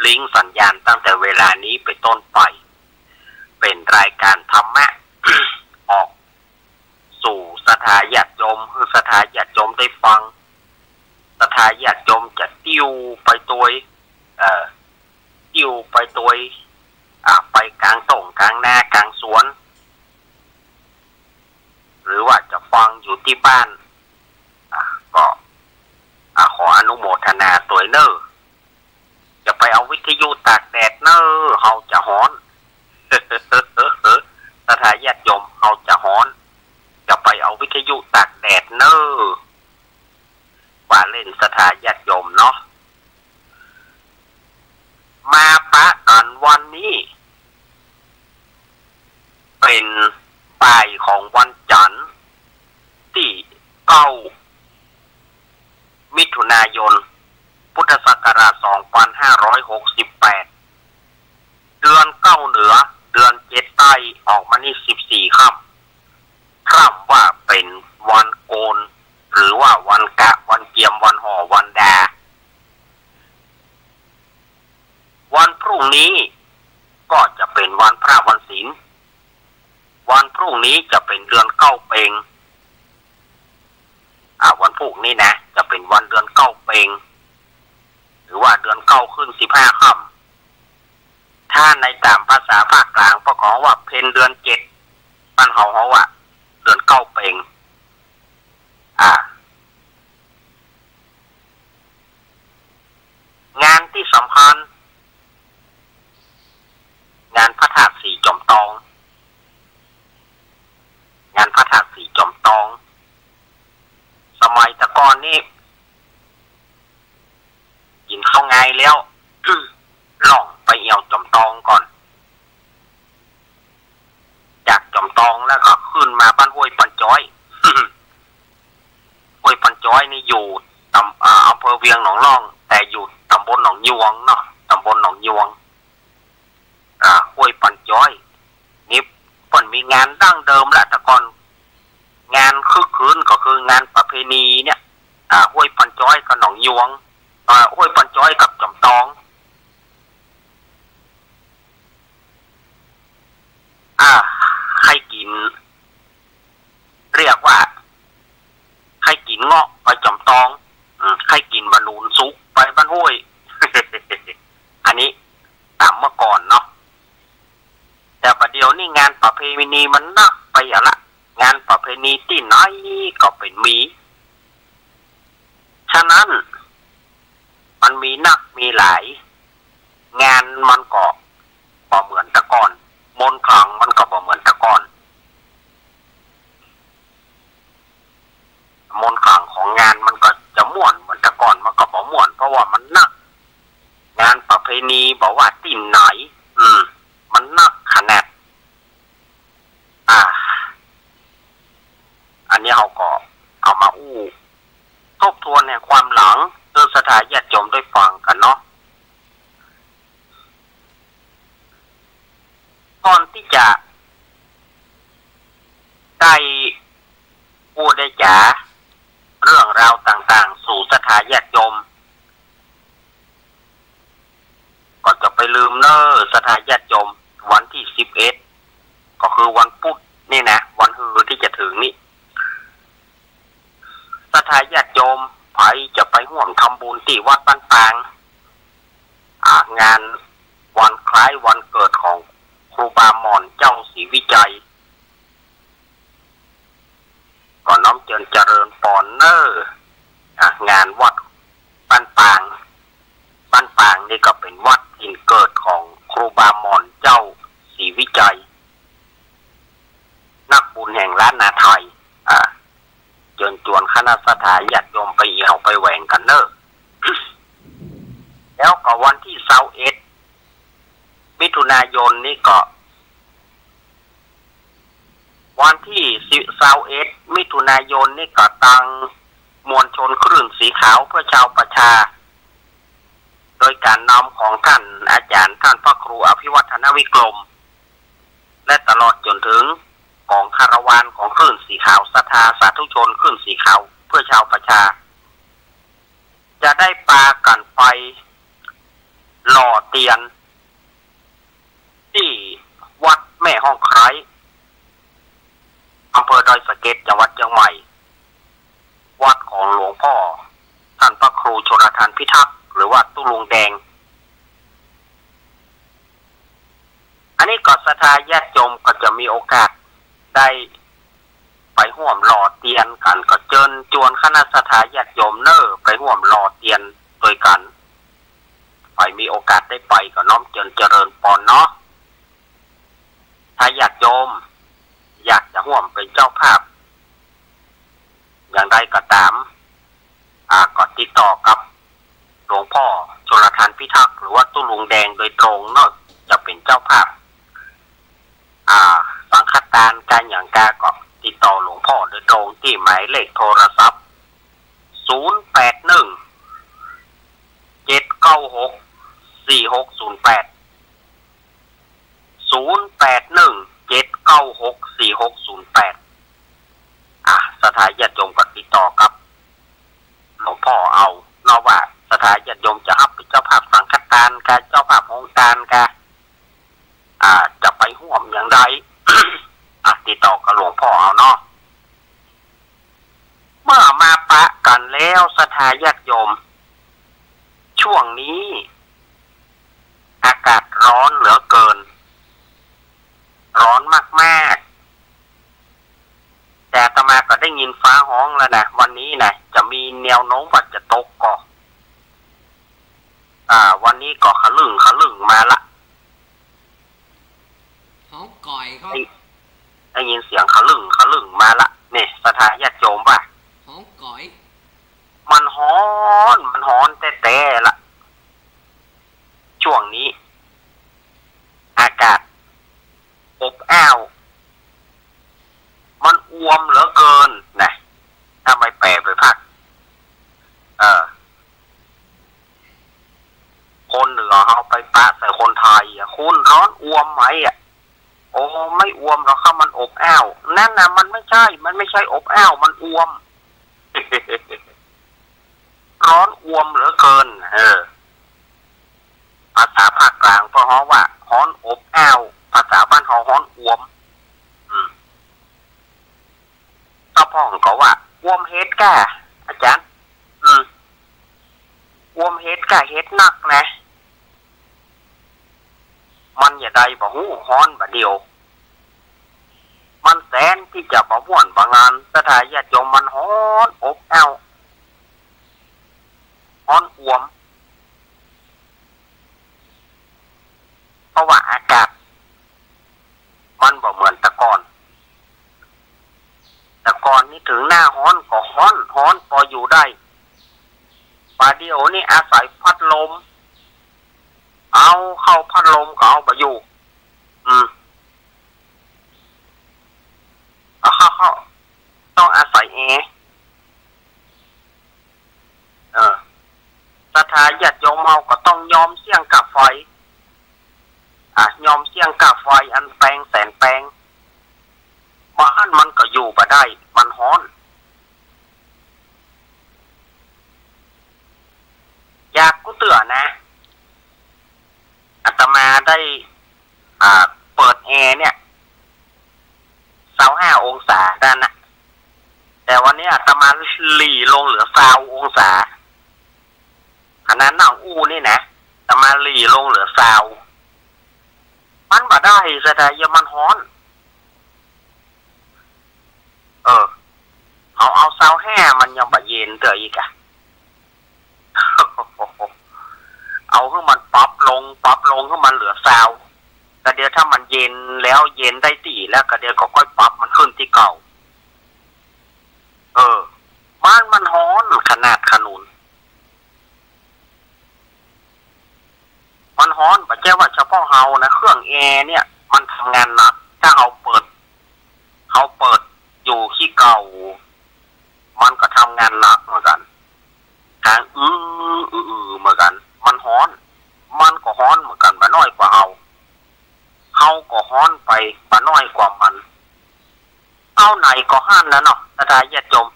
ลิงก์สัญญาณตั้งแต่เวลานี้ไปต้นไปเป็นรายการธรรมะ ออกสู่สถาญาติโยมคือสถาญาติโยมได้ฟังสถาญาติโยมจะติ้วไปตัวติ้วไปตัวไปกลางต่งกลางหน้ากลางสวนหรือว่าจะฟังอยู่ที่บ้านก็ขออนุโมทนาตัวเนอจะไปเอาวิทยุตากแดดเนอเฮาจะฮ้อนสถาญาติโยมเฮาจะฮ้อนจะไปเอาวิทยุตากแดดเนอว่าเล่นสถาญาติโยมเนาะมาปะกันวันนี้เป็นบ่ายของวันจันทร์ที่9 มิถุนายนพุทธศักราช 2568 เดือน9เหนือเดือน7ใต้ออกมานี่14 ค่ำว่าเป็นวันโกนหรือว่าวันกะวันเกียมวันห่อวันดาวันพรุ่งนี้ก็จะเป็นวันพระวันศีลวันพรุ่งนี้จะเป็นเดือนเก้าเปงวันพรุ่งนี้นะจะเป็นวันเดือนเก้าเปงหรือว่าเดือนเก้าขึ้น15 ค่ำถ้าในตามภาษาภาคกลางก็ขอว่าเพนเดือน7บ้านเฮาว่าเดือนเก้าเปงงานที่สำคัญงานพระธาตุสีจอมทองงานพระธาตุสีจอมทองสมัยตะกอนนี่กินข้าวไงแล้วล่องไปเอี่ยวจอมทองก่อนจากจอมทองแล้วก็ขึ้นมาบ้านห้วยปันจ้อย ห้วยปันจ้อยนี่อยู่อำเภอเวียงหนองล่องแต่อยู่ตำบลหนองยวงเนาะตำบลหนองยวงห้วยปันจ้อยนี่มันมีงานดั้งเดิมและแต่ก่อนงานคึกคืนก็คืองานประเพณีเนี่ยห้วยปันจ้อยกับหนองยวงห้วยปันจ้อยกับจอมทองให้กินเรียกว่าให้กินเงาะไปจอมทองให้กินบรรลุนซุกไปบ้านห้วย อันนี้ตามเมื่อก่อนเนาะแต่ประเดี๋ยวนี่งานประเพณีมันนักไปอย่างละงานประเพณีที่ไหนก็เป็นมีฉะนั้นมันมีนักมีหลายงานมันก็บ่เหมือนแต่ก่อนมนต์ขลังมันก็บ่เหมือนแต่ก่อนมนต์ขลังของงานมันก็จะม่วนเหมือนแต่ก่อนมันก็บ่ม่วนเพราะว่ามันนักงานประเพณีบอกว่าที่ไหนมันนักขนาดอันนี้เราก็เอามาทบทวนในความหลังเพื่อสถาญาติโยมได้ฟังกันเนาะก่อนที่จะได้พูดได้จ๋าเรื่องราวต่างๆสู่สถาญาติโยมก็จะไปลืมเนอสถาญาติโยมวันที่11ก็คือวันพุธนี่นะวันฮือที่จะถึงนี่สถาญาติโยมไปจะไปร่วมทำบุญที่วัดบ้านปางงานวันคล้ายวันเกิดของครูบาหม่อนเจ้าศรีวิจัยก่อนน้อมเจริญปอนเนอร์งานวัดบ้านปางนี่ก็เป็นวัดถิ่นเกิดของครูบาหม่อนเจ้าศรีวิจัยนักบุญแห่งล้านนาไทยเชิญชวนคณะสถาญาติโยมไปเอี่ยวไปแหวงกันเนอะ แล้วก็วันที่21 มิถุนายนนี่ก็วันที่21 มิถุนายนนี่ก็ตั้งมวลชนคลื่นสีขาวเพื่อชาวประชาโดยการนำของท่านอาจารย์ท่านพระครูอภิวัฒนวิกรมและตลอดจนถึงของคาราวานของคลื่นสีขาวศรัทธาสาธุชนคลื่นสีขาวเพื่อชาวประชาจะได้ปากันไปหล่อ เตียนที่วัดแม่ห้องไคร้อำเภอดอยสะเก็ดจังหวัดเชียงใหม่วัดของหลวงพ่อท่านพระครูชลทานพิทักษ์หรือว่าตุลุงแดงอันนี้ก็ศรัทธาญาติโยมก็จะมีโอกาสได้ไปร่วมหล่อเตียนกันก็เชิญชวนคณะศรัทธาญาติโยมไปร่วมหล่อเตียนโดยกันไปมีโอกาสได้ไปก็น้อมเจริญปอนเนาะถ้าญาติโยมอยากจะร่วมเป็นเจ้าภาพอย่างใดก็ตามก็ติดต่อกับหลวงพ่อชลทานพิทักษ์หรือว่าตุลุงแดงโดยตรงเนาะจะเป็นเจ้าภาพสังฆทานการอย่างกาก็ติดต่อหลวงพ่อโดยตรงที่หมายเลขโทรศัพท์081-796-4608 081-796-4608สถานญาติโยมก็ติดต่อกับหลวงพ่อเอาเนาะว่าสถานญาติโยมจะอัพเป็นเจ้าภาพสังฆทานการเจ้าภาพองค์การการจะไปร่วมอย่างไร ติดต่อกับหลวงพ่อเอาเนาะเมื่อมาปะกันแล้วสถานญาติโยมช่วงนี้อากาศร้อนเหลือเกินร้อนมากๆแต่อาตมาก็ได้ยินฟ้าห้องแล้วนะวันนี้นะจะมีแนวโน้มว่าจะตกก่อวันนี้ก็ขลึ่งมาละห้องก่อยเขาได้ยินเสียงขลึ่งมาละเนี่ยสถานญาติโยมว่าห้องก่อยมันฮ้อนแต่ละช่วงนี้อากาศอบอ้าวมันอวมเหลือเกินนะถ้าไม่แปลไปพักคนเหนือเอาไปปะใส่คนไทยคุณร้อนอวมไหมโอ้ไม่อวมหรอกครับมันอบอ้าวนั่นนะมันไม่ใช่อบอ้าวมันอวม ร้อนอวมเหลือเกินภาษาภาคกลางเพราะว่าฮ้อนอบอ้าวภาษาบ้านเฮาฮ้อนอวมตาพ่องก็ว่าอวมเฮ็ดก้าอาจารย์อวมเฮ็ดก้าเฮ็ดนักนะมันอย่าใดบ่ฮู้ฮ้อนบ่เดียวมันแสนที่จะบ่ม่วนบ่งานสถานญาติโยมมันฮ้อนอบอ้าวฮ้อนอวมเพราะว่าอากาศมันบ่เหมือนแต่ก่อนนี่ถึงหน้าฮ้อนก็ฮ้อนพออยู่ได้ป่าเดียวนี่อาศัยพัดลมเอาเข้าพัดลมก็เอาไปอยู่เข้าต้องอาศัยแอร์สถานญาติโยมเฮาก็ต้องยอมเสี่ยงกับไฟยอมเสี่ยงกับไฟอันแปลงแสนแปลงบ้านมันก็อยู่บ่ได้มันฮ้อนอยากกูเตือนนะอาตมาได้เปิดแอร์เนี่ย25 องศาด้านนะแต่วันนี้อาตมาหลีลงเหลือ20 องศาขนาดหนังอูนี่นะอาตมาหลีลงเหลือ20มันบ่ได้สถานมันฮ้อนเอา25มันยังบ่เย็นเด้ออีกเอาให้มันปรับลงให้มันเหลือ20แต่เดี๋ยวถ้ามันเย็นแล้วเย็นได้ตีแล้วก็เดี๋ยวก็ค่อยปรับมันขึ้นที่เก่าบ้านมันฮ้อนขนาดขนุนมันฮ้อนบ่ใช่ว่าเฉพาะเฮานะเครื่องแอร์เนี่ยมันทำงานหนักถ้าเฮาเปิดอยู่ที่เก่ามันก็ทำงานหนักเหมือนกันการเหมือนกันมันฮ้อนมันก็ฮ้อนเหมือนกันบ่น้อยกว่าเฮาก็ฮ้อนไปบ่น้อยกว่ามันเอาไหนก็ห้านแล้วเนาะสถานญาติโยม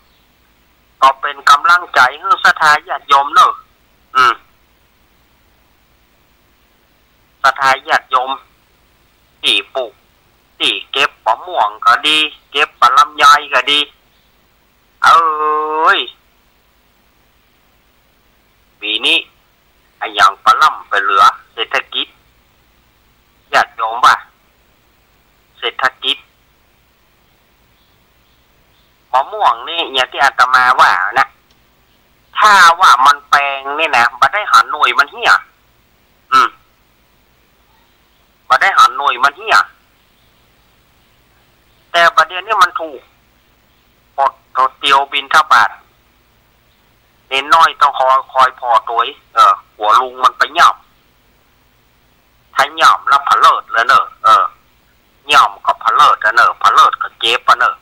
ก็เป็นกำลังใจให้สถานญาติโยมเนอะ ศรัทธาญาติโยมที่ปลูกที่เก็บมะม่วงก็ดีเก็บปลำไยก็ดีเอ้ยปีนี้ไอ้อย่างปลำไปเหลือเศรษฐกิจญาติโยมว่าเศรษฐกิจมะม่วงนี่อย่างที่อาตมาว่านะถ้าว่ามันแปลงนี่นะบัดได้หันหน่วยมันเหี้ยบัดได้หันหน่วยมันเหี้ยแต่ประเดี๋ยวนี้มันถูกปลดตัวเตียวบินทบาทเน้นน้อยต้องคอยพอตัวหัวลุงมันไปหย่ำถ้าหย่ำแล้วผเลิดแล้วเนอะหย่ำกับผเลิดแล้วเนอะผเลิดกับเจ็บปะเนอะ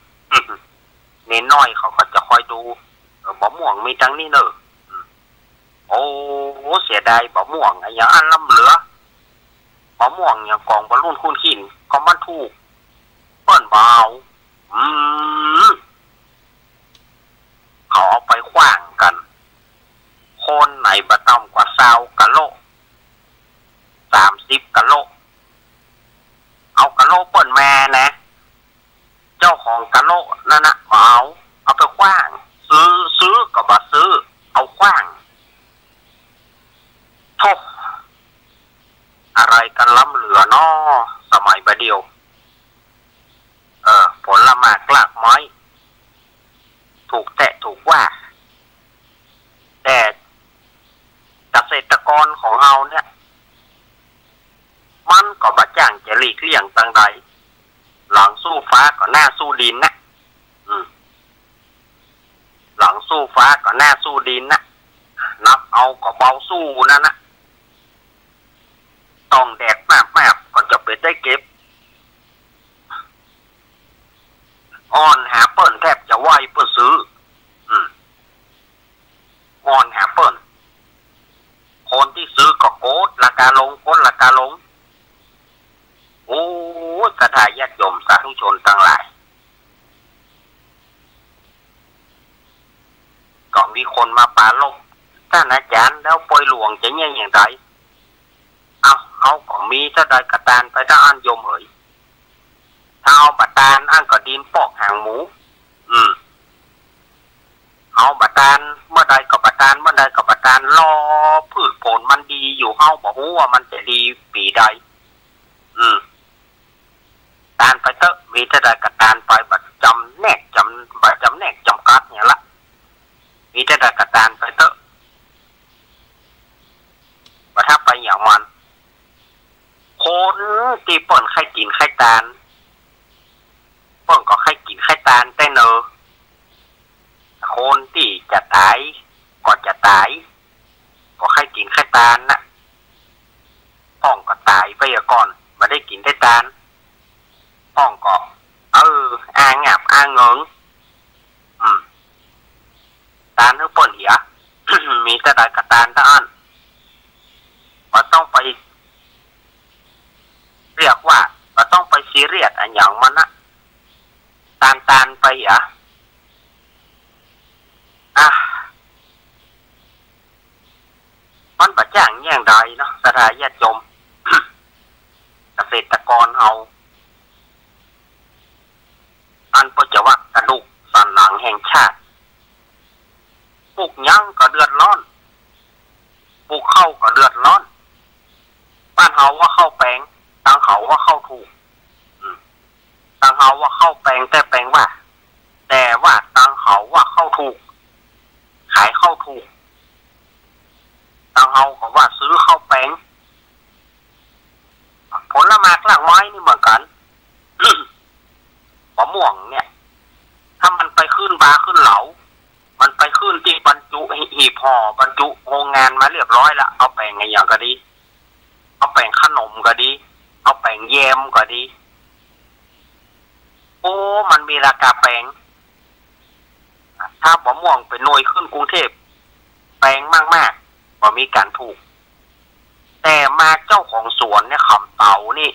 เน้นน้อยเขาก็จะคอยดูบะม่วงมีทั้งนี้เนอะโอ้เสียดายบะม่วงไอ้ยังอันล้ำเหลือบะม่วงอย่างกองบอลลูนคูนขินก็มันถูกเปิ้นเบาเขาเอาไปขว้างกันคนไหนบะต่ำกว่า20 กะโล30 กะโลเอากะโลเปิ้นแม่นะเจ้าของกะโลนั่นนะเอาไปขว้างซื้อก็บ่ซื้อเอาขว้างโธ่อะไรกันล้ำเหลือน้อสมัยบะเดียวผลละหมากลากไม้ถูกแตะถูกว่าแต่เกษตรกรของเราเนี่ยมันก็บะจ้างจะหลีกเลี่ยงต่างใดหลังสู้ฟ้าก็หน้าสู้ดินนะหลังสู้ฟ้าก็หน้าสู้ดินนะนับเอาก็เบาสู้นั่นนะต้องแดดมากก็จะไปได้เก็บอ่อนหาเปิ้ลแทบจะไหวเพื่อซื้ออ่อนหาเปิ้ลคนที่ซื้อก็โกดราคาลงโกดราคาลงโอ้กระทายญาติโยมสาธุชนทั้งหลายก็มีคนมาปาลบท่านอาจารย์แล้วปล่อยหลวงจะเนี่ยอย่างไรเอาก็มีถ้าได้กระตานไปถ้าอันโยมเอ๋ยถ้าเอาบัตตานอันก็ดินปอกหางหมูเอาบัตตานเมื่อใดก็บัตตานเมื่อใดก็บัตตานรอพืชผลมันดีอยู่เฮาบอกว่ามันจะดีปีใดตานไปเถอะมีถ้าได้กระตานไปบัตจำแนกจำแนกจำกัดเนี่ยละมีถ้าได้กระตานไปเถอะว่าถ้าไปอย่างมันคนที่เปิ่นใครกินใครตานเปิ่นก็ใครกินใครตานแต่เนอคนที่จะตายก็จะตายก็ใครกินใครตานนะห้องก็ตายไปก่อนมาได้กินได้ตานห้องก็อ้างงับอ้างเงิงตานทุกเปิ่นเหี้ย มีแต่ได้กระตานท่าอันว่าต้องไปเรียกว่าเราต้องไปซีเรียสอันอย่างมันนะตานไปมันบะจ้างแย่งใดเนาะสถาญาติโยม เกษตรกรเอาอันปัจจุบันกระดูกสันหลังแห่งชาติปลูกยังก็เดือดร้อนปลูกข้าวก็เดือดร้อนบ้านเฮาว่าข้าวแปลงทางเขาว่าเข้าถูกทางเขาว่าเข้าแปลงแต่แปลงว่าแต่ว่าทางเขาว่าเข้าถูกขายเข้าถูกทางเขาก็ว่าซื้อเข้าแปลงผลละหมากลากไม้นี่เหมือนกัน มะม่วงเนี่ยถ้ามันไปขึ้นบาขึ้นเหลามันไปขึ้นที่บรรจุหีบห่อบรรจุโรงงานมาเรียบร้อยแล้วเอาแปลงไงอย่างก็ดีเอาแปลงขนมก็ดีเอาแปลงแยมก็ดีโอ้มันมีราคาแปลงถ้ามะม่วงเป็นหน่วยขึ้นกรุงเทพแปลงมากๆก็มีการถูกแต่มาเจ้าของสวนเนี่ยคำเต่านี่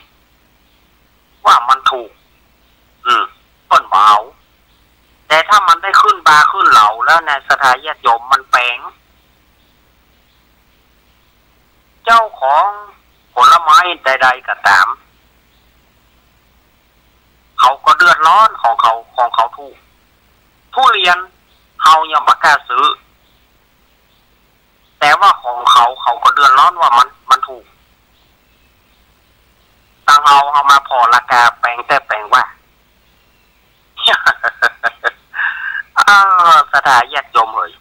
ว่ามันถูกต้นเบาแต่ถ้ามันได้ขึ้นบาขึ้นเหลาแล้วในสถาญาติโยมมันแปลงเจ้าของผลไม้ ใดๆก็ตามเขาก็เดือดร้อนของเขาถูกทุเรียนเขายังประกล้าศซื้อแต่ว่าของเขาก็เดือดร้อนว่ามันถูกตั้งเอามาพอราคาแปลงแต่แปลงว่า สถาญาติโยมเลย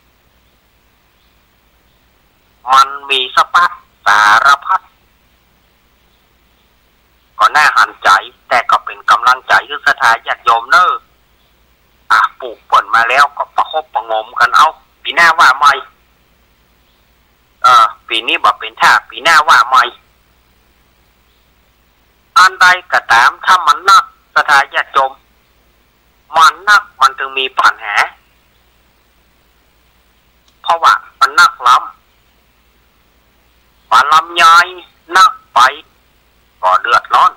มันมีสปะสารพัดก็น่าหันใจแต่ก็เป็นกำลังใจคือสถาญาติโยมเนอะปลูกผลมาแล้วก็ประคบประงมกันเอาปีหน้าว่าไม่ปีนี้บอกเป็นท่าปีหน้าว่าไม่อันใดก็ตามถ้ามันนักสถาญาติโยมมันนักมันจึงมีปัญหาเพราะว่ามันนักล้ำปลาลำไยนักไปก็เดือดร้อน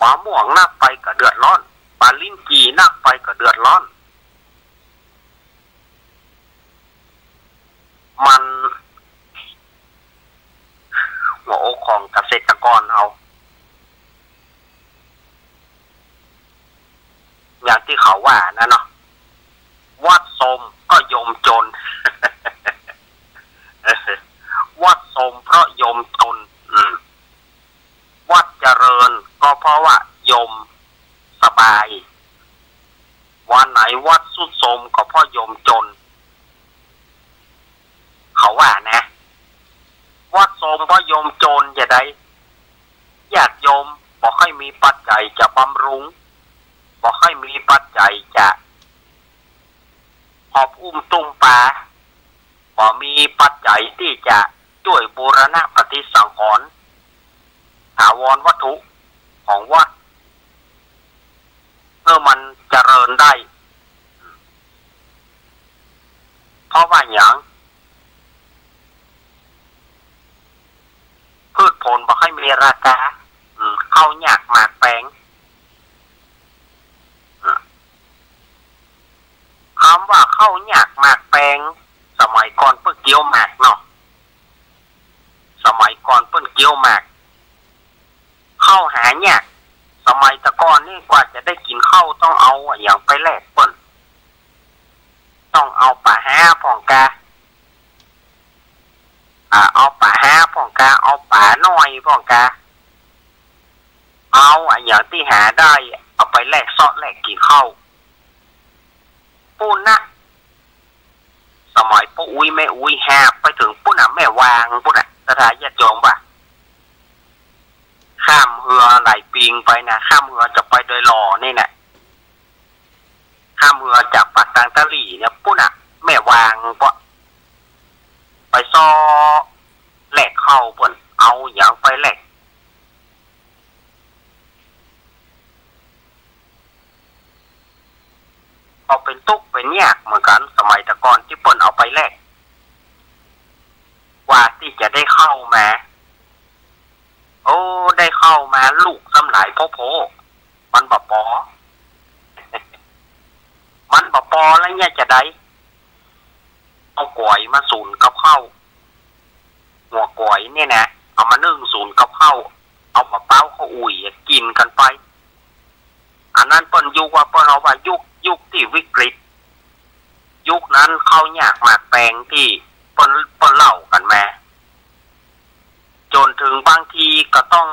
ปลาม่วงนักไปก็เดือดร้อนปลาลิ้นจี่นักไปก็เดือดร้อนมันหัวอกของเกษตรกรเอาอย่างที่เขาว่านะเนาะวัดสมก็ยมจน วัดสมเพราะยมจนวัดเจริญก็เพราะว่ายมสบายวันไหนวัดสุดโทรมก็เพราะยมจนเขาว่านะวัดโทรมเพราะยมจนจะได้ญาติโยมบอกให้มีปัจจัยจะบำรุงบอกให้มีปัจจัยจะหอบอุ้มตุ้มปลาบอกมีปัจจัยที่จะช่วยบูรณะปฏิสังขรณ์ถาวรวัตถุของวัดเพื่อมันเจริญได้เพราะว่าอย่างพืชผลบอกให้มีราคาเข้ายากหมากแปลงคำว่าเข้ายากหมากแปลงสมัยก่อนเพิ่งเกี่ยวหมากเนาะสมัยก่อนเพิ่งเกี่ยวหมากเข้าหาเนี่ยสมัยตะกอนนี่กว่าจะได้กินข้าวต้องเอาอย่างไปแลกเปิ้นต้องเอาป่าห้าผ่องกาเอาป่าห้าผ่องกาเอาป่าน้อยผ่องกาเอาอย่างที่หาได้เอาไปแลกซอสแลกกินข้าวปุ้นนะสมัยปู่อุ้ยแม่อุ้ยแหบไปถึงปุ้นน่ะแม่วางปุ้นน่ะสถาญาติโยมป่ะข้ามเรือไหลปิงไปนะข้ามเรือจะไปโดยหล่อนี่แหละข้ามเรือจากปากกลางตะหลี่เนี่ยปุ้นอ่ะแม่วางปะไปซ้อแหลกเข้าปุ่นเอาอย่างไปแหลกเอาเป็นตุ๊กเป็นแยกเหมือนกันสมัยตะกอนที่ปุ่นเอาไปแหลกว่าที่จะได้เข้ามาโอ้ได้เข้ามาลูกสำหลายโพมันบะปอ มันบะปอแล้วเนี่ยจะได้เอาก๋วยมาสูนกับข้าวหัวก๋วยเนี่ยนะเอามานึ่งสูนกับข้าวเอามะเป้าเขาอุ่ยกินกันไปอันนั้นเปิ้นยุคว่าเปิ้นเอาว่ายุคที่วิกฤตยุคนั้นเขาอยากหมากแปลงที่เปิ้นเล่ากันมาจนถึงบางทีก็ต้อง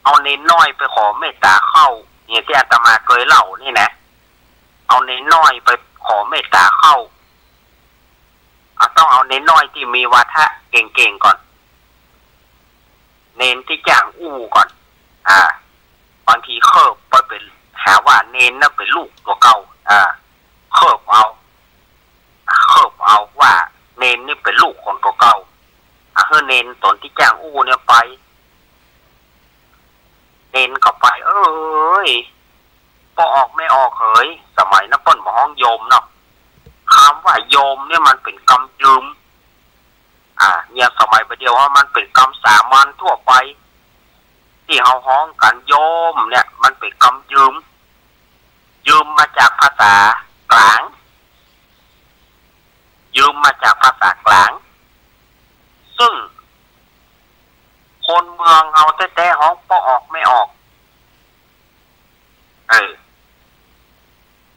เอาเน้นน้อยไปขอเมตตาเข้าเนี่ยที่อาตมาเคยเล่านี่นะเอาเน้นน้อยไปขอเมตตาเข้าต้องเอาเน้นน้อยที่มีวาทะเก่งๆก่อนเน้นที่จ้างอู้ก่อนบางทีเคิบไปเป็นหาว่าเน้นน่ะเป็นลูกตัวเก่าเคิบเอาว่าเน้นนี่เป็นลูกของตัวเก่าเฮ้เน้นตนที่จ้างอู้เนี่ยไปเน้นก็ไปเอ้ยพอออกไม่ออกเฮ้ยสมัยนั้นเปิ้นมาห้องโยมเนาะคำว่าโยมเนี่ยมันเป็นกรรมยืมเนี่ยสมัยประเดียวว่ามันเป็นกรรมสามัญทั่วไปที่เฮาฮ้องกันโยมเนี่ยมันเป็นกรรมยืมมาจากภาษากลางยืมมาจากภาษากลางซึ่งค คนเมืองเอาแต่ห้องป้อออกไม่ออก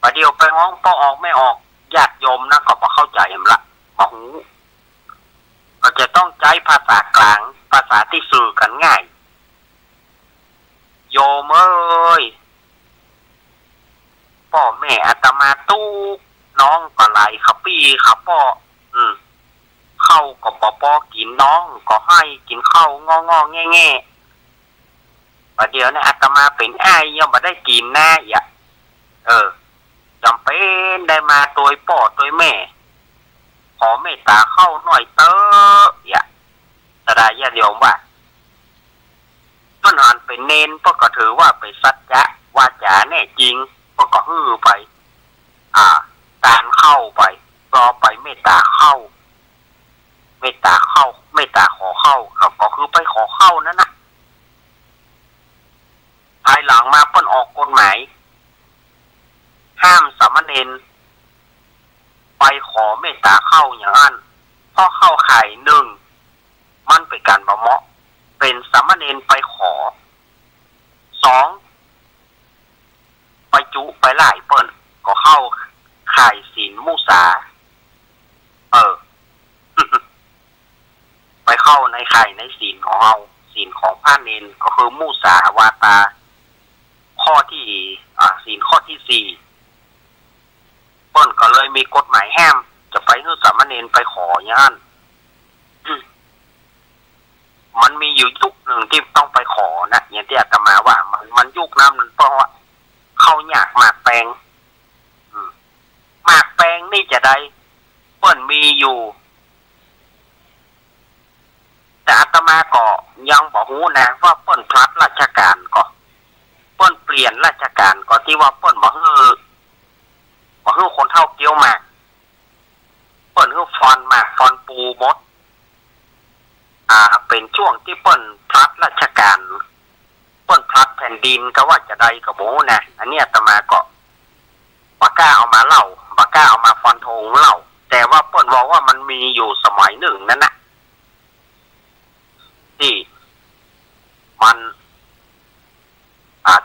ประเดี๋ยวไปห้องป้อออกไม่ออกญาติโยมนะก็บ่เข้าใจมันละบ่หูก็จะต้องใช้ภาษากลางภาษาที่สื่อกันง่ายโยมเอ้ยพ่อแม่อาตมาตู้น้องก็ไหลขับปีขับป้อเข้าก็ป้อกินน้องก็ให้กินข้าวงอแง่ประเดี๋ยวเนี่ยอาตมาเป็นไอ้ยังไม่ได้กินหน้าอย่าจำเป็นได้มาตัวพ่อตัวแม่ขอเมตตาเข้าหน่อยเตออย่าสดายญาติโยมว่าเพื่อนหันเป็นเน้นพวกก็ถือว่าเป็นสัจจะวาจาแน่จริงพวกก็ฮือไปการเข้าไปรอไปเมตตาเข้าเมตตาเข้าเมตตาขอเข้าครับก็คือไปขอเข้านั่นนะภายหลังมาเปิ้นออกกฎหมายห้ามสามเณรไปขอเมตตาเข้าอย่างนั้นเพราะเข้าข่ายหนึ่งมันเป็นการบ่เหมาะเป็นสามเณรไปขอสองไปจุไปไล่เปิ้นก็เข้าข่ายศีลมุสาไปเข้าในข่ายในศีลของเราศีลของพระเนรก็คือมุสาวาตาข้อที่ศีลข้อที่สี่เปิ้นก็เลยมีกฎหมายห้ามจะไปให้สามเณรไปขออย่างนั้นมันมีอยู่ยุคหนึ่งที่ต้องไปขอนะอย่างที่อาตมาว่ามันยุคนั้นมันเพราะว่าเขาอยากหมากแปลงหมากแปลงนี่จะได้เปิ้นมีอยู่แต่อาตมาก็ยังบอกหูนะว่าเปิ้นพลัดราชการก็เปิ้นเปลี่ยนราชการก็ที่ว่าเปิ้นบอกคือคนเท่าเกี้ยวหมากเปิ้นคือฟอนหมากฟอนปูมดเป็นช่วงที่เปิ้นพลัดราชการเปิ้นพลัดแผ่นดินก็ว่าจะได้กับโบนะอันนี้อาตมาก็บากล้าเอามาเล่าบากล้าเอามาฟันธงเล่าแต่ว่าเปิ้นบอกว่ามันมีอยู่สมัยหนึ่งนั่นนะที่มัน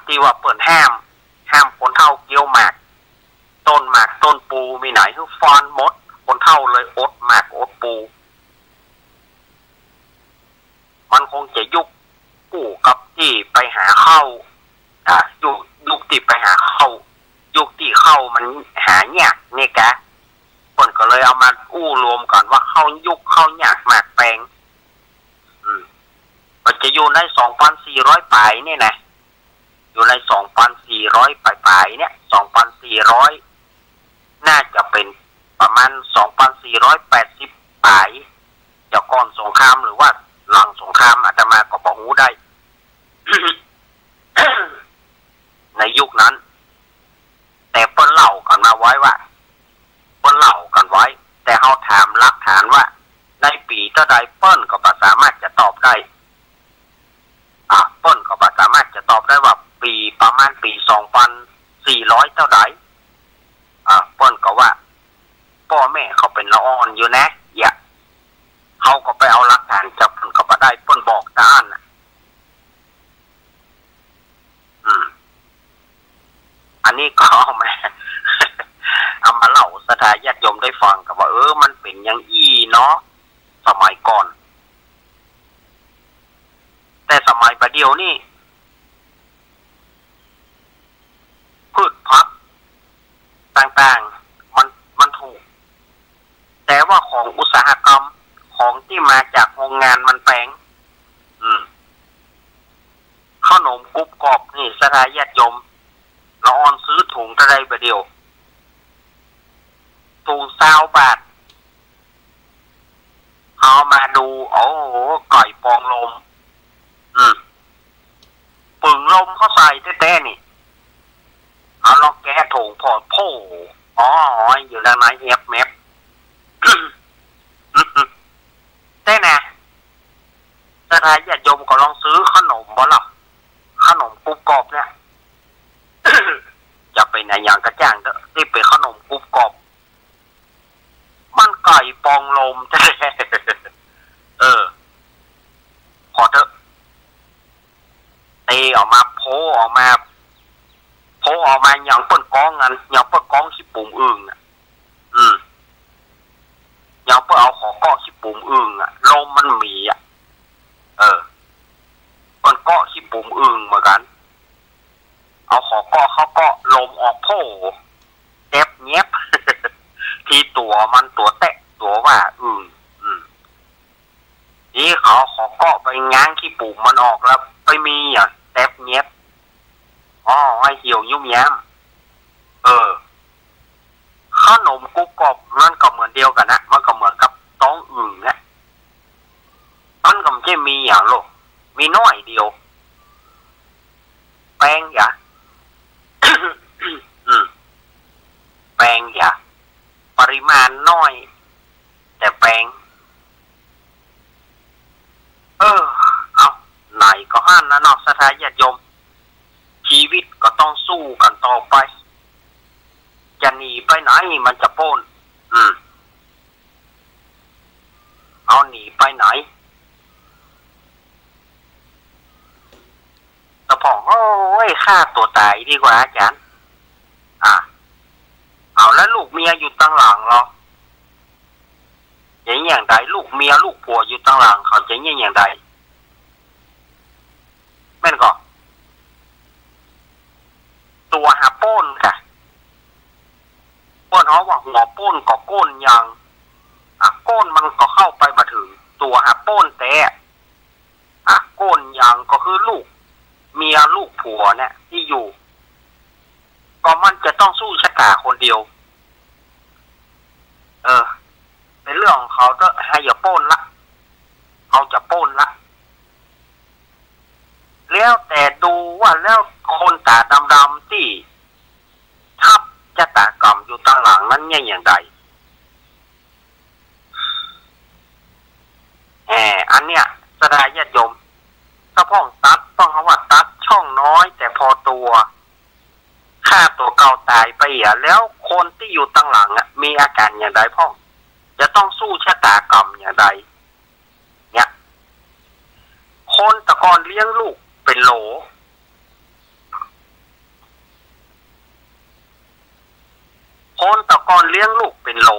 ที่ว่าเปิ้นห้ามคนเท่าเกี้ยวหมากต้นปูมีไหนคือฟอนมดคนเท่าเลยอดหมากอดปูมันคงจะยุคกู้กับที่ไปหาเข้ายุคที่ไปหาเข้ายุคที่เข้ามันหายากนี่แกคนก็เลยเอามาอู้รวมก่อนว่าเข้ายุคเข้ายากหมากแปลงมันจะอยู่ใน 2,400 ปลายนี่นะอยู่ใน 2,400 ปลายเนี่ย 2,400 น่าจะเป็นประมาณ 2,480 ปลายจากก่อนสงครามหรือว่าหลังสงครามอาตมาก็บอกหูได้ ในยุคนั้นแต่เปิ้นเล่ากันมาไว้ว่าเปิ้นเล่ากันไว้แต่เขาถามหลักฐานว่าในปีเท่าใดเปิ้นก็บ่สามารถจะตอบได้เปิ้นก็บ่สามารถจะตอบได้ว่าปีประมาณปี 2,400 เท่าใดเปิ้นก็ว่าพ่อแม่เขาเป็นละอ่อนอยู่นะอย่าเขาก็ไปเอาหลักฐานจากเปิ้นก็บ่ได้เปิ้นบอกตาอันน่ะอันนี้ก็เอามา เอามาเล่าสถาญาติโยมได้ฟังกับว่ามันเป็นอย่างอี้เนาะสมัยก่อนแต่สมัยประเดี๋ยวนี่พืชผักต่างๆมันถูกแต่ว่าของอุตสาหกรรมของที่มาจากโรงงานมันแพงขนมกรุบกรอบนี่สถาญาติโยมเราออนซื้อถุงเท่าไรประเดี๋ยวถุง20 บาทเอามาดูโอ้โหไก่ปองลมปึ่งลมเขาใส่แท้ๆนี่เอาลองแกะถุงพอโผอยู่ด้านในเอฟแมปแต่นะสถาญาติโยมก็ลองซื้อขนมบ่ล่ะขนมกรุบกรอบเนี่ย จะเป็นอย่างกระจ่างเด้อที่เป็นขนมกรุบกรอบมันไก่ปองลมแท้ พอเถอะ ออกมาโพออกมาอย่างเปิ้นกองงั้นอย่างเปิ้นกองขี้ปุ่มอึ่งอ่ะอย่างเปิ้นเอาขอเกาะขี้ปุ่มอึ่งอ่ะลมมันมีอ่ะเปิ้นเกาะขี้ปุ่มอึ่งเหมือนกันเอาขอเกาะเขาเกาะลมออกโผแอบเงียบ ที่ตัวมันตัวแตะตัวว่านี่เขาขอเกาะไปง้างขี้ปุ่มมันออกแล้วไปมีอ่ะแอบเงียบอ๋อไอเหี่ยวยุ่มแย้มขนมกุ๊กกบมันก็เหมือนเดียวกันนะมันก็เหมือนกับต้องอึ่งนะมันก็ไม่ใช่มีอย่างโลกมีน้อยเดียวแป้งอย่า แป้งอย่าปริมาณน้อยแต่แป้งเอาไหนก็ห้านนะนอกสถานญาติโยมชีวิตก็ต้องสู้กันต่อไปจะหนีไปไหนมันจะโป้นเอาหนีไปไหนแต่พอโอ้ยฆ่าตัวตายดีกว่าอาจารย์เอาแล้วลูกเมียอยู่ตั้งหลังเราอย่างใดลูกเมียลูกผัวอยู่ตั้งหลังเขาจะอย่างใดแม่นก็ตัวหาโป้นค่ะป้นเขาว่าหัวโป้นก็โก้นยังโก้นมันก็เข้าไปมาถึงตัวหาโป้นแต่โก้นยังก็คือลูกเมียลูกผัวเนี่ยที่อยู่ก็มันจะต้องสู้ชะตาคนเดียวเป็นเรื่องของเขาก็ให้อย่าโป้นละเขาจะโป้นละแล้วแต่ดูว่าแล้วคนตาดำๆที่ทับจะตากรรมอยู่ตั้งหลังนั้นเนี่ยอย่างไรอันเนี้ยสดายญาติโยมถ้าพ่องตัดต้องเขาว่าตัดช่องน้อยแต่พอตัวฆ่าตัวเก่าตายไปแล้วคนที่อยู่ตั้งหลังมีอาการอย่างไรพ่องจะต้องสู้ชะตากรรมอย่างไรเนี่ยคนตะกอนเลี้ยงลูกเป็นโหลคนตะกอนเลี้ยงลูกเป็นโหล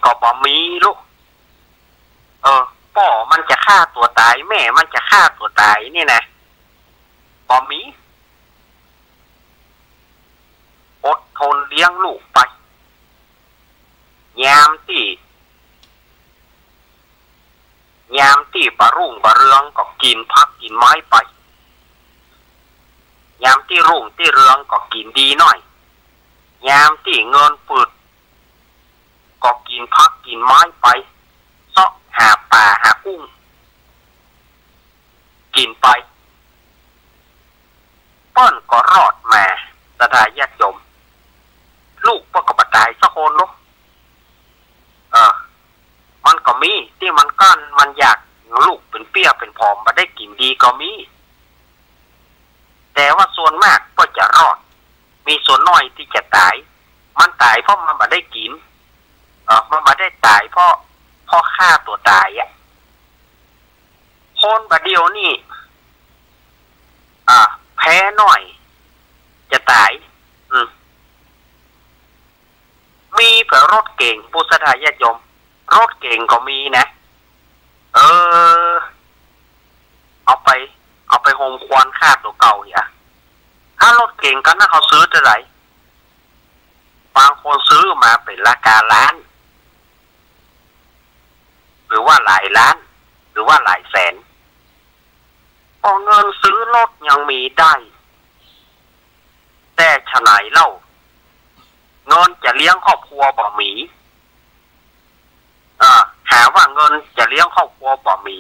ก็บ่มีลูกพ่อมันจะฆ่าตัวตายแม่มันจะฆ่าตัวตายนี่นะบ่มีอดทนเลี้ยงลูกไปยามที่ปะรุ่งปะเรืองก็กินพักกินไม้ไปยามที่รุ่งที่เรืองก็กินดีหน่อยยามที่เงินฝืดก็กินพักกินไม้ไปเสาะหาปลาหากุ้งกินไปเปิ้นก็รอดมาสถานญาติโยมลูกเปิ้นก็บ่ตายสักคนลูกมันก็มีที่มันกั้นมันอยากลูกเป็นเปี้ยเป็นผอมมาได้กินดีก็มีแต่ว่าส่วนมากก็จะรอดมีส่วนน้อยที่จะตายมันตายเพราะมันไม่ได้กินมันไม่ได้ตายเพราะฆ่าตัวตายคนบะเดียวนี่แพ้หน่อยจะตายมีเผื่อรถเก่งผู้ศรัทธาญาติโยมรถเก่งก็มีนะเอาไปโฮมควันฆ่าตัวเก่าถ้ารถเก่งกันนะเขาซื้อเท่าไหร่บางคนซื้อมาเป็นราคาล้านหรือว่าหลายล้านหรือว่าหลายแสนพอเงินซื้อรถยังมีได้แต่ฉะไหนเล่าเงินจะเลี้ยงครอบครัวบ่มีหาว่าเงินจะเลี้ยงครอบครัวบ่มี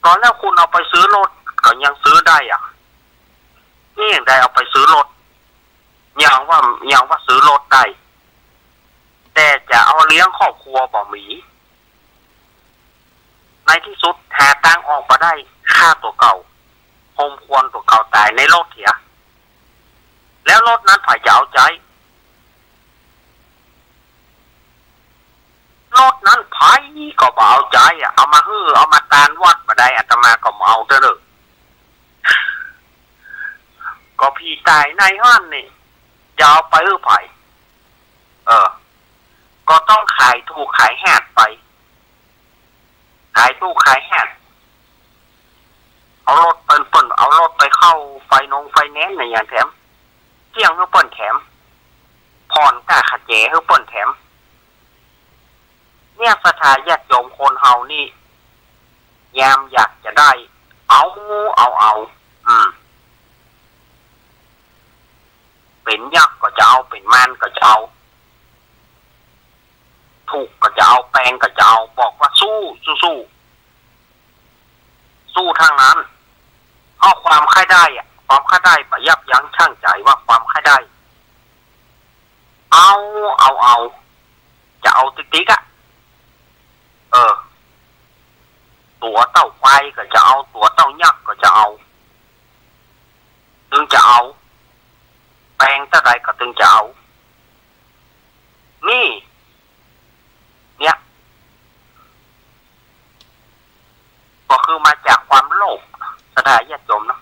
ตอนแล้วคุณเอาไปซื้อรถก็ยังซื้อได้นี่อย่างใดเอาไปซื้อรถยังว่าซื้อรถได้แต่จะเอาเลี้ยงครอบครัวบ่มีในที่สุดหาตังออกมาได้ค่าตัวเก่าโฮมควนตัวเก่าตายในรถแล้วรถนั้นฝ่ายจะเอาใจรถนั้นไผก็บ่เอาใจเอามา เอามาตานวัดมาได้อาตมาก็เอาเด้อก็พี่ตายในห้านนี่จะเอาไปไผ่ก็ต้องขายถูกขายแหดไปขายถูกขายแหดเอารถเปิ่นเอารถไปเข้าไฟแนนซ์ในอย่างแถมเที่ยงให้เปิ่นแถมผ่อนค่าขัดแย้ให้เปิ่นแถมเนี่ยสถาญาติโยมคนเฮานี่ยามอยากจะได้เอาเป็นยักษ์ก็จะเอาเป็นมันก็จะเอาถูกก็จะเอาแปลงก็จะเอาบอกว่าสู้ทางนั้นเอาความค่ายได้ความค่ายได้ประยับยั้งชั่งใจว่าความค่ายได้เอาจะเอาติ๊กตัวเต้าไฟก็จะเอาตัวเต้ายักษ์ก็จะเอาถึงจะเอาแปลงเท่าใดก็ถึงจะเอานี่เนี่ยก็คือมาจากความโลภสถาญาติโยมเนาะ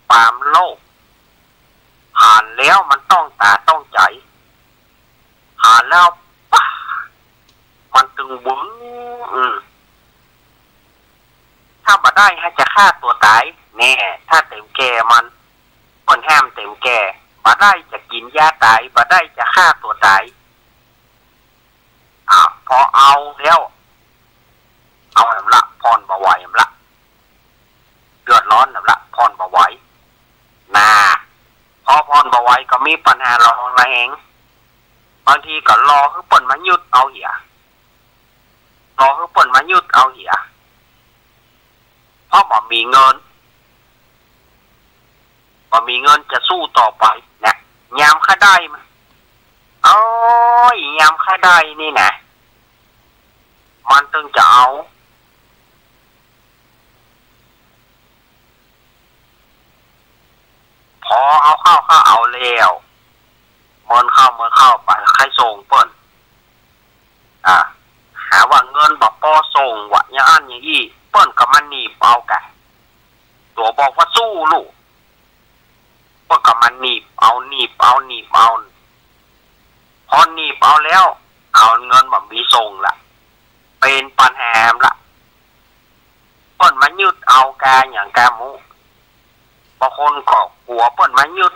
ความโลภผ่านแล้วมันต้องตาต้องใจผ่านแล้วมันตึงบึ้งถ้าบ่ได้ให้จะฆ่าตัวตายแน่ถ้าเต็มแก่มันคนห้ามเต็มแก่บ่ได้จะกินยาตายบ่ได้จะฆ่าตัวตายพอเอาแล้วเอาแหมละพรบ่ไหวแหมละเดือดร้อนแหมละพรบ่ไหวพอพรบ่ไหวก็มีปัญหารองระแหงบางทีก็รอให้เปิ่นมายุดเอาเหี้ยเพราะบ่มีเงินจะสู้ต่อไปเนี่ยยามค่าได้มั้ยยามค่าได้นี่นะมันตึงจะเอาพอเอาเข้าเอาแล้วเมินเข้าไปใครส่งเปิ้นหาว่าเงินบ่พอส่งวะอย่างอันอย่างอี้เปิ้นก็มันหนีบเอาแกตัวบอกว่าสู้ลูกเปิ้นก็มันหนีบเอาพอหนีบเอาแล้วเอาเงินบ่มีส่งละเป็นปัญหาละเปิ้นมายึดเอากาอย่างกาหมูบางคนก็กลัวเปิ้นมายึด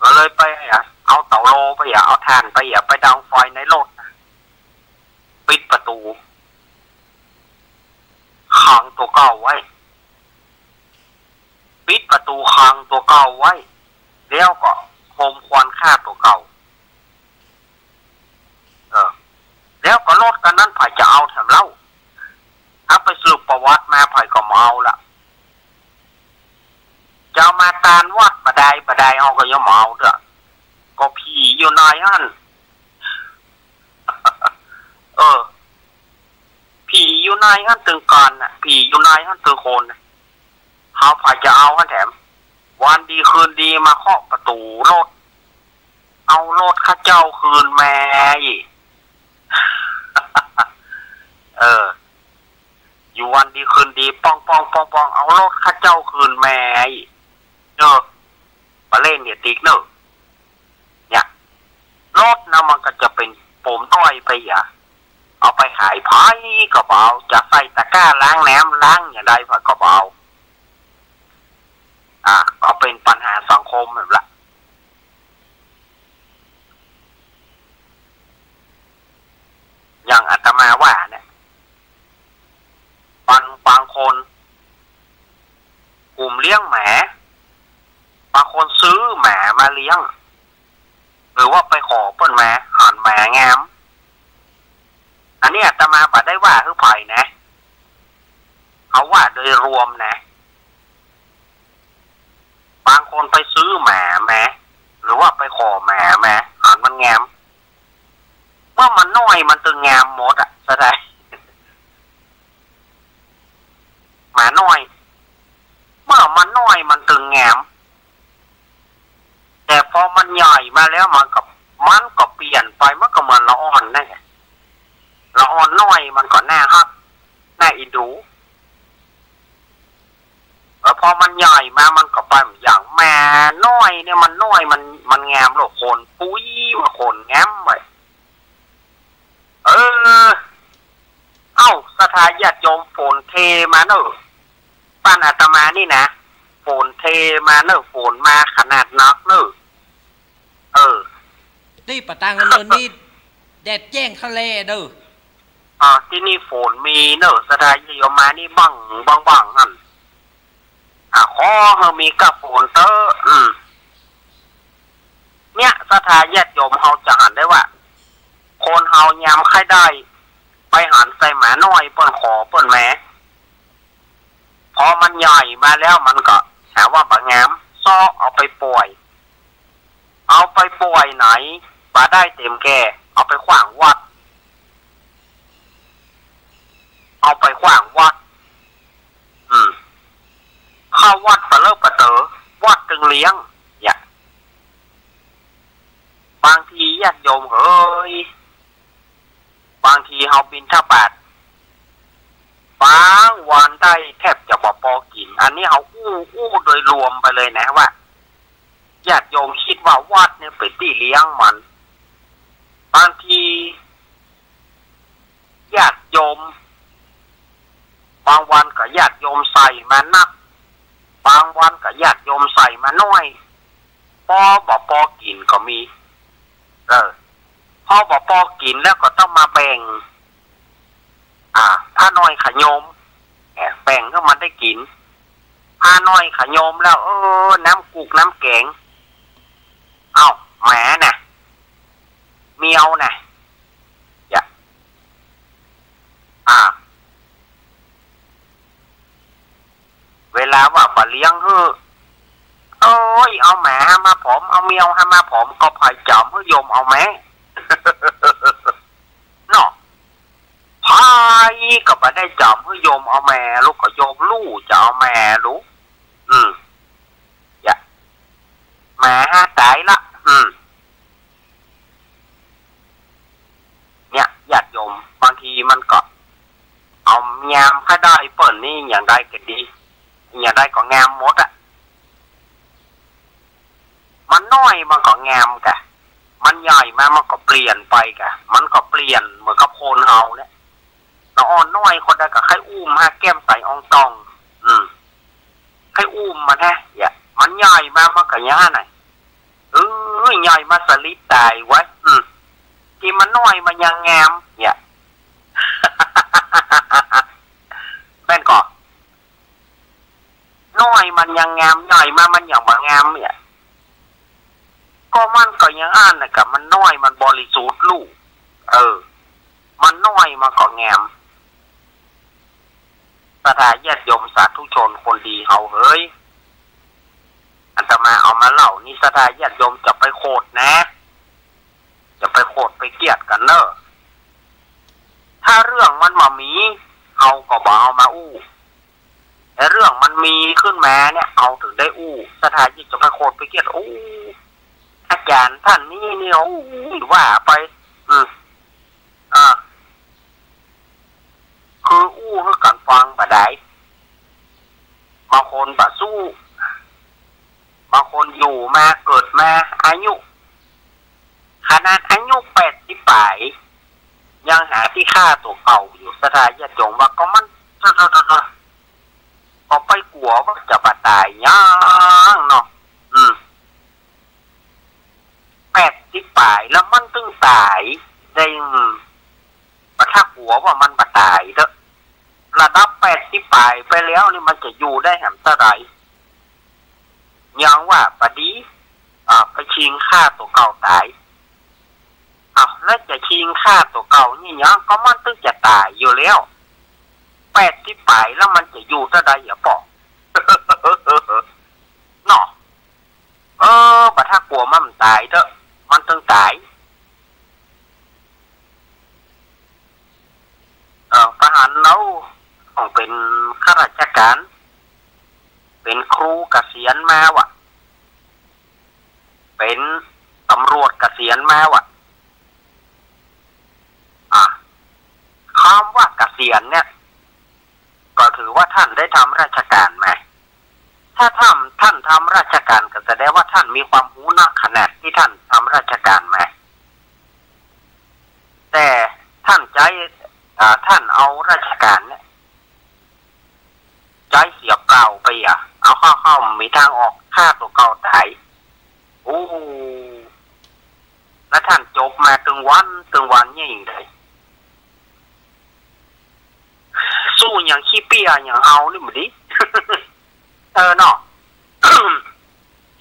ก็เลยไปเอาเตาโลไปเอาถ่านไปไปดังไฟในรถปิดประตูขังตัวเก่าไว้ปิดประตูขังตัวเก่าไว้แล้วก็โฮมควันฆ่าตัวเก่าแล้วก็รถกันนั้นไผ่จะเอาแถมเล่าถ้าไปสืบประวัติมาไผ่ก็มาเอาละจะเอามาตานวัดบดายเอาก็ยังมาเอาเด้อก็ผีอยู่ในอันผีอยู่ในอันตึงกันน่ะผีอยู่ในอันตึงคนเขาไผ่จะเอาอันแถมวันดีคืนดีมาเคาะประตูรถเอารถข้าเจ้าคืนแม่อยู่วันดีคืนดีป้องเอารถข้าเจ้าคืนแม่มาเล่นเนี่ยติ๊กเนอะเนี่ยรถนะมันก็จะเป็นโป่มต้อยไปเอาไปขายไผ่ก็เบาจะใส่ตะกร้าล้างน้ำล้างอย่างใดก็เบาก็เป็นปัญหาสังคมแบบละอย่างอาตมาว่าเนี่ยบางคนกลุ่มเลี้ยงแหมบางคนซื้อแหมมาเลี้ยงหรือว่าไปขอเปิ้นแหมหันแหมงามอันนี้อาตมาบ่ได้ว่าคือไผ่นะเขาว่าโดยรวมนะบางคนไปซื้อแหมหรือว่าไปขอแหมหันมันงามเมื่อมันน้อยมันตึงงามหมดแสดงหมาน้อยเมื่อมันน้อยมันตึงงามแต่พอมันใหญ่มาแล้วมันก็เปลี่ยนไปมันก็เหมือนละอ่อนนั่นแหละ มันก็น่าฮักน่าอินดูพอมันใหญ่มามันก็ไปอย่างแม่น้อยเนี่ยมันน้อยมันแงมโลกคนปุ้ยว่าคนแงมไปเอ้าสถาญาติโยมฝนเทมาเนอะป้านอาตมานี่นะฝนเทมาเนอะฝนมาขนาดนักเนอะที่ปะตังกันเลยนี่แดดแจ้งทะเลเด้อที่นี่ฝนมีเนอะสถาญาติโยมมานี่บังนั่นขอเฮามีกับฝนเตอเนี่ยสถาญาติโยมเฮาจะหันได้ว่าคนเฮายามใครได้ไปหันใส่หมาน้อยเปิ้นขอเปิ้นแม่พอมันใหญ่มาแล้วมันก็หาว่าบะงามซ้อเอาไปป่วยไหนปลาได้เต็มแก่เอาไปขวางวัดเข้าวัดปะเลิกปะเต๋อวัดตึงเลี้ยงเนี่ยบางทีญาติโยมเฮ้ยบางทีเฮาบินทบาทบางวันได้แทบจะบ่พอกินอันนี้เฮาอู้โดยรวมไปเลยนะว่าญาติโยมคิดว่าวัดเนี่ยเป็นที่เลี้ยงมันบางทีญาติโยมบางวันก็ญาติโยมใส่มานักบางวันก็ญาติโยมใส่มาน้อยพอบ่พอกินก็มีพอบ่พอกินแล้วก็ต้องมาแบ่งถ้าน้อยขยมแบ่งก็มันได้กินถ้าน้อยขยมแล้วน้ำกุกน้ำแกงแหมน่ะเมียวน่ะเวลาว่าปลาเลี้ยงเอาแหมมาผมเอาเมียวมาผมก็พายจอมโยมเอาแม่เนาะพายก็ไปได้จอมโยมเอาแม่ลูกก็โยมลู่จะเอาแม่ลูกแม่ตายละเนี่ยญาติโยมบางทีมันก็เอายามถ้าได้เปิ่นนี่อย่างใดก็ดีอย่างใดก็งามหมดมันน้อยมันก็งามกะมันใหญ่มามันก็เปลี่ยนไปกะมันก็เปลี่ยนเหมือนกับโคนเฮาเนี่ยเราอ่อนน้อยคนใดก็ให้อุ้มแก้มใส่อองตองให้อุ้มมันอย่ามันใหญ่มามันก็ย่าหน่อยใหญ่มาสลิดตายไว้ที่มันน้อยมันยังงามเนี่ยแม่นก่อนน้อยมันยังงามใหญ่มามันอย่างบางงามเนี่ยก็มันก็ยังอ่านนะครับมันน้อยมันบริสุทธิ์ลูกมันน้อยมันก็งามสถาญาติโยมสาธุชนคนดีเฮาเฮ้ยอาตมาเอามาเล่านี่สถาญาติโยมจะไปโคดนะจะไปโคดไปเกลียดกันเนอะถ้าเรื่องมันมามีเอาก็บอกเอามาอู้แต่เรื่องมันมีขึ้นมาเนี่ยเอาถึงได้อู้สถาญาติจะไปโคดไปเกลียดอาจารย์ท่านนี่เนี่ยว่าไปคืออู้ให้กันฟังบ่ได้บางคนบ่สู้บางคนอยู่มาเกิดมาอายุขนาดอายุ80 ปียังหาที่ฆ่าตัวเก่าอยู่สถาญาติโยมว่าก็มันก็ไปกลัวว่าจะบาดตายยังเนาะ80 ปีแล้วมันตึงตายได้ถ้ากลัวว่ามันบาดตายเถอะระดับ80 ปีไปแล้วนี่มันจะอยู่ได้แหมเท่าไหร่ยังว่าปะดีไปชิงฆ่าตัวเก่าตายแล้วจะชิงฆ่าตัวเก่านี่ยังก็มันตึงจะตายอยู่แล้ว80 ปีแล้วมันจะอยู่เท่าไหร่อย่าบอกเนาะบัดถ้ากลัวมันตายเถอะมันตึงตายทหารเราต้องเป็นข้าราชการเป็นครูเกษียณมาวะเป็นตำรวจเกษียณมาวะคำว่าเก ยนเนี่ยก็ถือว่าท่านได้ทำราชการมาถ้าท่านทำราชการก็แสดงว่าท่านมีความรู้นักขนาดที่ท่านทำราชการมาแต่ท่านใจท่านเอาราชการเนี่ยใจเสียเปล่าไปเอาเข้ามีทางออกฆ่าตัวเก่าตายโอ้แล้วท่านจบมาตึงวันยิ่งเลยสู้อย่างขี้เปียอย่างเอานี่มันดิเนาะ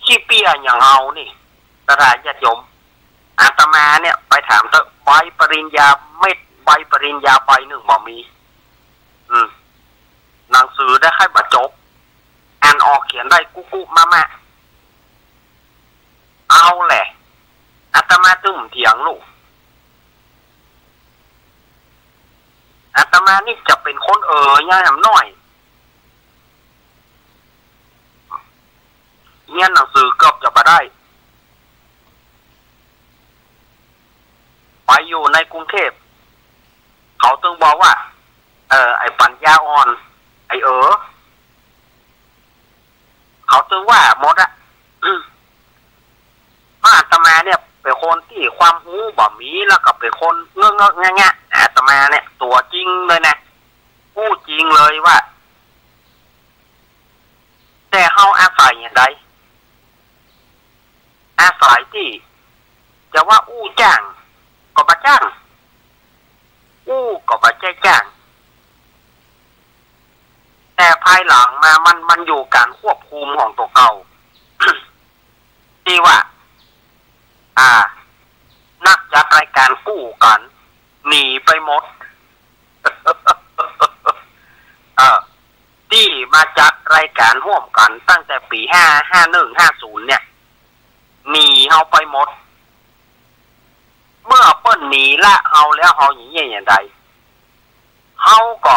ขี้เปียอย่างเอานี่ตราญาติโยมอาตมาเนี่ยไปถามเถอะใบปริญญาเม็ดใบปริญญาใบหนึ่งบ่มีหนังสือได้แค่บรรจบอ่านออกเขียนได้กุ๊มาเอาแหละอาตมาตึ้มเถียงลูกอาตมานี่จะเป็นคนย่าหำน้อยเรียนหนังสือเกือบจะมาได้ไปอยู่ในกรุงเทพเขาตึงบอกว่าไอ้ปัญญาอ่อนไอ้เขาตึงว่าหมดอะเพราะอาตมาเนี่ยเป็นคนที่ความรู้บ่มีแล้วก็เป็นคนเงอะแงะอาตมาเนี่ยตัวจริงเลยนะพูดจริงเลยว่าแต่เฮาอาศัยอย่างไรอาศัยที่จะว่าจ้างก็บ่จ้างก็บ่ใจจ้างแต่ภายหลังมามันอยู่การควบคุมของตัวเก่า ที่ว่านักจัดรายการกู้กันหนีไปหมด ที่มาจัดรายการร่วมกันตั้งแต่ปี51 50เนี่ยหนีเฮาไปหมดเมื่อเปิ้นหนีละเฮาแล้วเฮาอย่างไรเฮาก็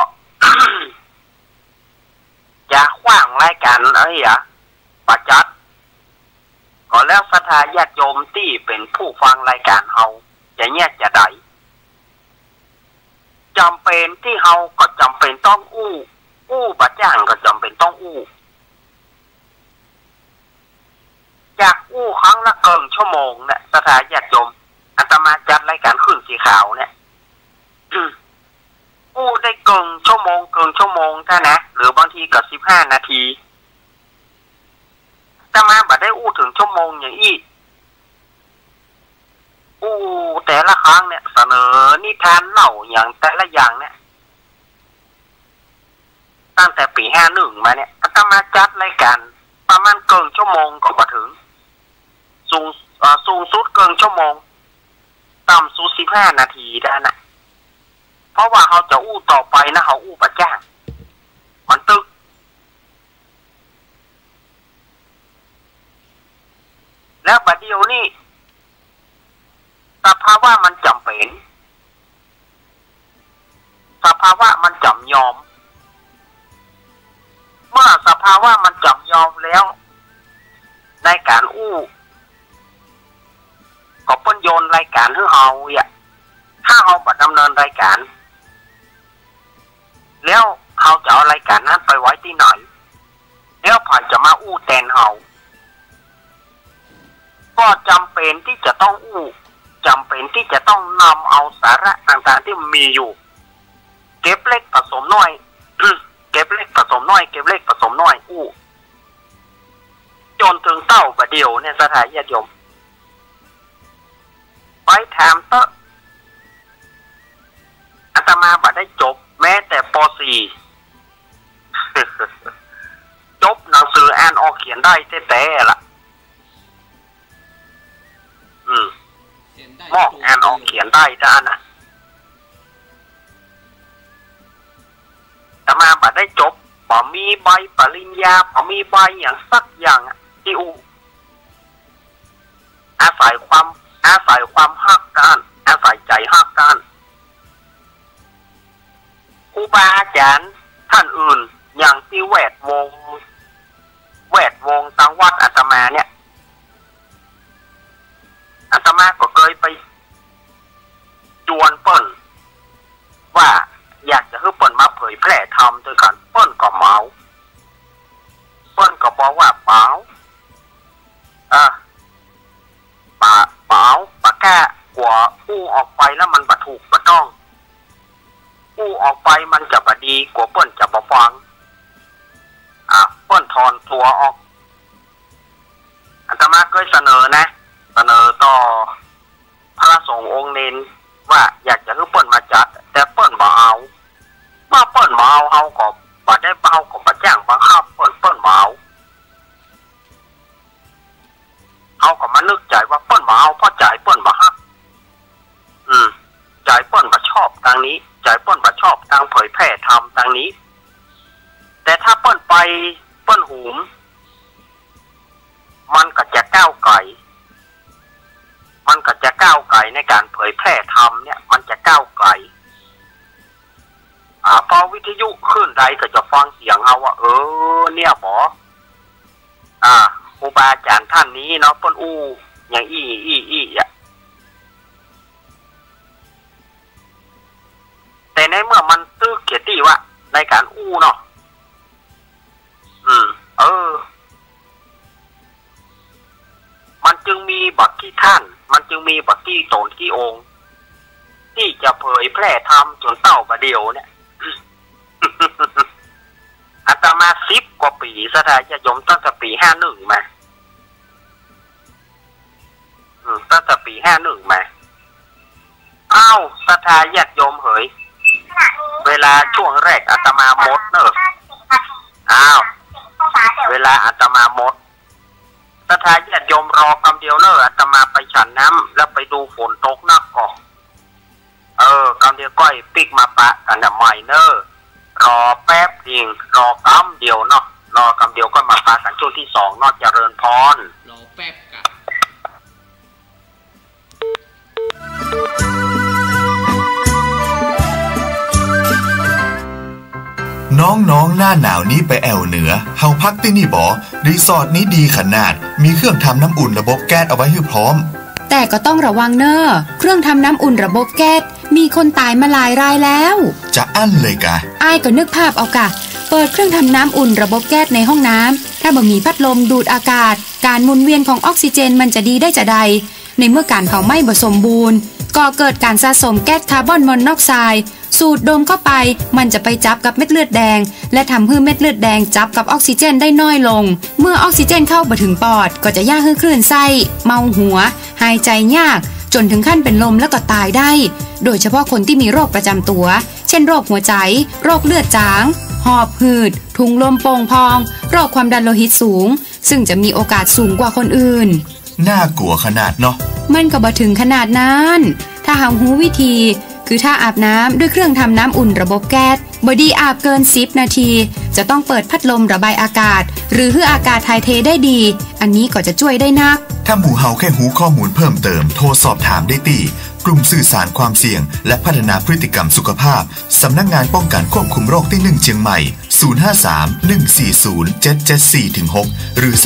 จะขว้างรายการประจัดก็แล้วศรัทธาญาติโยมที่เป็นผู้ฟังรายการเฮาจะได้จำเป็นที่เฮาก็จำเป็นต้องบัดจ้างก็จำเป็นต้องจากครั้งละเกินชั่วโมงเนี่ยศรัทธาญาติโยมอาตมาจัดรายการขึ้นสีขาวเนี่ยได้เกินชั่วโมงแค่นะหรือบางทีก็15 นาทีอาตมาบัดได้ถึงชั่วโมงอย่างแต่ละครั้งเนี่ยเสนอนิทานเล่าอย่างแต่ละอย่างเนี่ยตั้งแต่ปี51มาเนี่ยอาตมาจัดรายการประมาณเกินชั่วโมงก็มาถึงสูงสุดเกินชั่วโมงต่ำสุด15 นาทีได้นะเพราะว่าเขาจะต่อไปนะเขาประจ้างมันตึกแล้วบัดเดียวนี่สภาวะมันจำเป็นสภาวะมันจำยอมเมื่อสภาวะมันจำยอมแล้วในการก็เปิ้นโยนรายการให้เฮาถ้าเฮาบ่ดำเนินรายการแล้วเฮาจะเอารายการนั้นไปไว้ที่ไหนแล้วผ่านจะมาแทนเฮาก็จำเป็นที่จะต้องจำเป็นที่จะต้องนำเอาสาระต่างๆที่มีอยู่เก็บเล็กผสมน้อยเก็บเล็กผสมน้อยจนถึงเต้าบัดเดียวเนี่ยสถานญาติโยมไปถามเตอะอาตมาบัดได้จบแม้แต่ป .4 จบหนังสืออ่านออกเขียนได้แต่ละมอกอ่านออกเขียนได้ด้านนะอาตมาบัดได้จบบ่มีใบปริญญาบ่มีใบอย่างสักอย่างที่อาศัยความฮักกันอาศัยใจฮักกันครูบาอาจารย์ท่านอื่นอย่างที่แวดวงทางวัดอาตมาเนี่ยอาตมาก็เคยไปจวนเปิ้นว่าอยากจะให้เปิ้น ออกไปแล้วมันบะถูกบะต้องอู้ออกไปมันจะบะดีกว่าเปิ้นจะบะฟังเปิ้นถอนตัวออกอาตมาเคยเสนอนะเสนอต่อพระสงฆ์องค์เนนว่าอยากจะให้เปิ้นมาจัดแต่เปิ้นบ่เอาเมื่อเปิ้นบ่เอาเฮาก็บ่ได้เฮาก็บ่จ้างบังคับเปิ้นบ่เอาเฮาก็มานึกใจว่าเปิ้นบ่เอาเพราะใจเปิ้นบ่ฮักใจเปิ้นบ่ชอบทางนี้ใจเปิ้นบ่ชอบทางเผยแพร่ธรรมทางนี้แต่ถ้าเปิ้นไปเปิ้นหูมมันก็จะก้าวไกลในการเผยแพร่ธรรมเนี่ยมันจะก้าวไกลพอวิทยุขึ้นใดก็จะฟังเสียงเฮาว่าเนี่ยหมอครูบาอาจารย์ท่านนี้เนาะเปิ้นอู้อย่างอี้แต่ในเมื่อมันตื้อเกียรติว่าในการอู้เนาะมันจึงมีบักขี้ท่านมันจึงมีบักขี้ตนขี้องค์ที่จะเผยแพร่ธรรมจนเต้าประเดียวเนี่ย อาตมา10 กว่าปีสถาญาติโยมตั้งแต่ปี51มาตั้งแต่ปี51มาสถาญาติโยมเฮ้ยเวลาช่วงแรกอาตมาหมดเนอะเวลาอาตมาหมดสถาญาติโยมรอคำเดียวเนอะอาตมาไปฉันน้ำแล้วไปดูฝนตกนักก่อนคำเดียวก้อยปิกมาปะกันใหม่เนอะรอแป๊บเองรอคำเดียวเนาะรอคำเดียวก็มาปะกันช่วงที่2นอกเจริญพรรอแป๊บกันน้องๆหน้าหนาวนี้ไปแอวเหนือเฮาพักที่นี่บ่รีสอร์ทนี้ดีขนาดมีเครื่องทำน้ำอุ่นระบบแก๊สเอาไว้ให้พร้อมแต่ก็ต้องระวังเนอะเครื่องทำน้ำอุ่นระบบแก๊สมีคนตายมาหลายรายแล้วจะอั้นเลยกะอ้ายก็นึกภาพเอากะเปิดเครื่องทำน้ำอุ่นระบบแก๊สในห้องน้ำถ้าบ่มีพัดลมดูดอากาศการหมุนเวียนของออกซิเจนมันจะดีได้จะใดในเมื่อการเผาไหม้บ่สมบูรณ์ก็เกิดการสะสมแก๊สคาร์บอนมอนอกไซด์สูดดมเข้าไปมันจะไปจับกับเม็ดเลือดแดงและทำให้เม็ดเลือดแดงจับกับออกซิเจนได้น้อยลงเมื่อออกซิเจนเข้าบ่ถึงปอดก็จะยากให้คลื่นไส้เมาหัวหายใจยากจนถึงขั้นเป็นลมแล้วก็ตายได้โดยเฉพาะคนที่มีโรคประจำตัวเช่นโรคหัวใจโรคเลือดจางหอบหืดถุงลมโป่งพองโรคความดันโลหิตสูงซึ่งจะมีโอกาสสูงกว่าคนอื่นน่ากลัวขนาดเนาะมันก็บ่ถึงขนาดนั้นถ้าหารู้วิธีคือถ้าอาบน้ำด้วยเครื่องทำน้ำอุ่นระบบแก๊สบ่ดีอาบเกิน10 นาทีจะต้องเปิดพัดลมระบายอากาศหรือให้อากาศถ่ายเทได้ดีอันนี้ก็จะช่วยได้นักถ้าหมู่เฮาแค่หูข้อมูลเพิ่มเติมโทรสอบถามได้ที่กลุ่มสื่อสารความเสี่ยงและพัฒนาพฤติกรรมสุขภาพสำนักงานป้องกันควบคุมโรคที่1เชียงใหม่053 140 774-6หรือ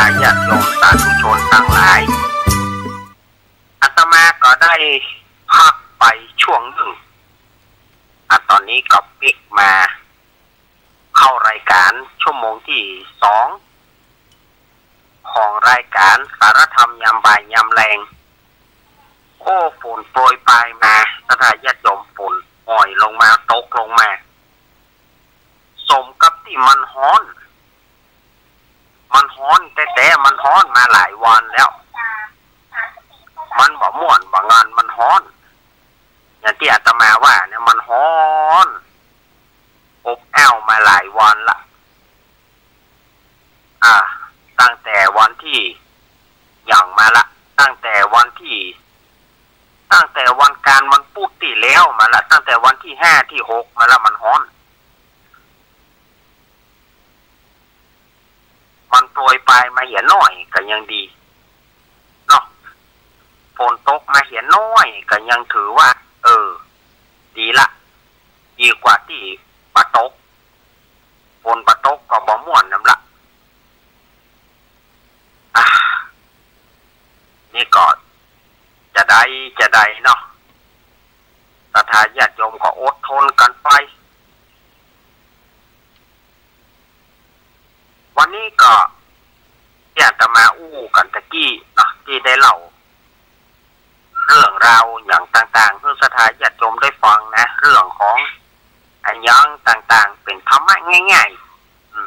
าญาติโยมสาธุชนทั้งหลายอาตมาก็ได้พักไปช่วงหนึ่งตอนนี้ก็ปิกมาเข้ารายการชั่วโมงที่2ของรายการสารธรรมยามบ่ายยามแรงโอ้ฝนโปรยปลายมาสถานญาติโยมฝนอ่อยลงมาตกลงมาสมกับที่มันฮ้อนแต่มันฮ้อนมาหลายวันแล้วมันบ่ม่วนบ่งานมันฮ้อนอย่างที่อาตมาว่าเนี่ยมันฮ้อนอบอ้าวมาหลายวันละตั้งแต่วันที่อย่างมาละตั้งแต่วันการมันพูดตีแล้วมาละตั้งแต่วันที่5ที่6มาละมันฮ้อนมันโปรยปลายมาเหี่ยน้อยก็ยังดีเนาะฝนตกมาเหี่ยน้อยก็ยังถือว่าดีละดีกว่าที่ปะตกฝนปะตกก็บ่ม่วนนำละนี่ก็จะได้เนาะศรัทธาญาติโยมก็อดทนกันไปวันนี้ก็ที่อาตมากันตะกี้เนาะที่ได้เล่าเรื่องราวอย่างต่างๆเพื่อศรัทธาญาติโยมได้ฟังนะเรื่องของอันยังต่างๆเป็นธรรมะง่าย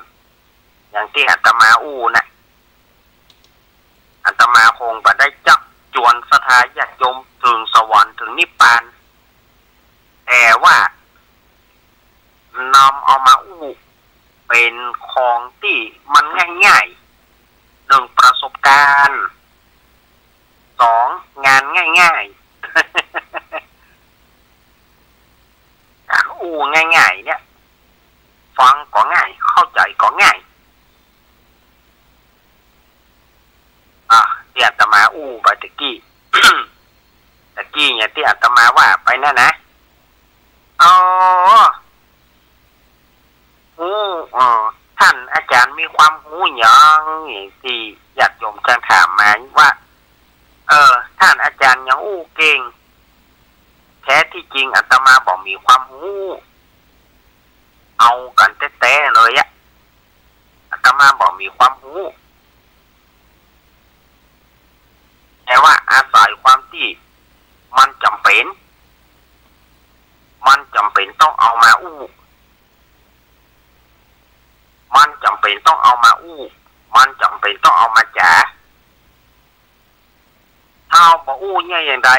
ๆอย่างที่อาตมานะอาตมาคงบ่ได้จักจวนศรัทธาญาติโยมถึงสวรรค์ถึงนิพพานแต่ว่านำเอามาเป็นของที่มันง่ายๆ1ประสบการณ์2งานง่ายๆง่ายๆเนี่ยฟังก็ง่ายเข้าใจก็ง่ายที่อาตมาไปตะกี้ เนี่ยที่อาตมาว่าไปนั่นนะท่านอาจารย์มีความรู้อย่างที่ญาติโยมจะถามมาว่าท่านอาจารย์ยังเก่งแท้ที่จริงอาตมาบอกมีความรู้เอากันแท้ๆเลยอาตมาบอกมีความรู้แต่ว่าอาศัยความที่มันจำเป็นต้องเอามามันจำเป็นต้องเอามามันจำเป็นต้องเอามาจ๋าถ้าเอาเนี่ยอย่างไร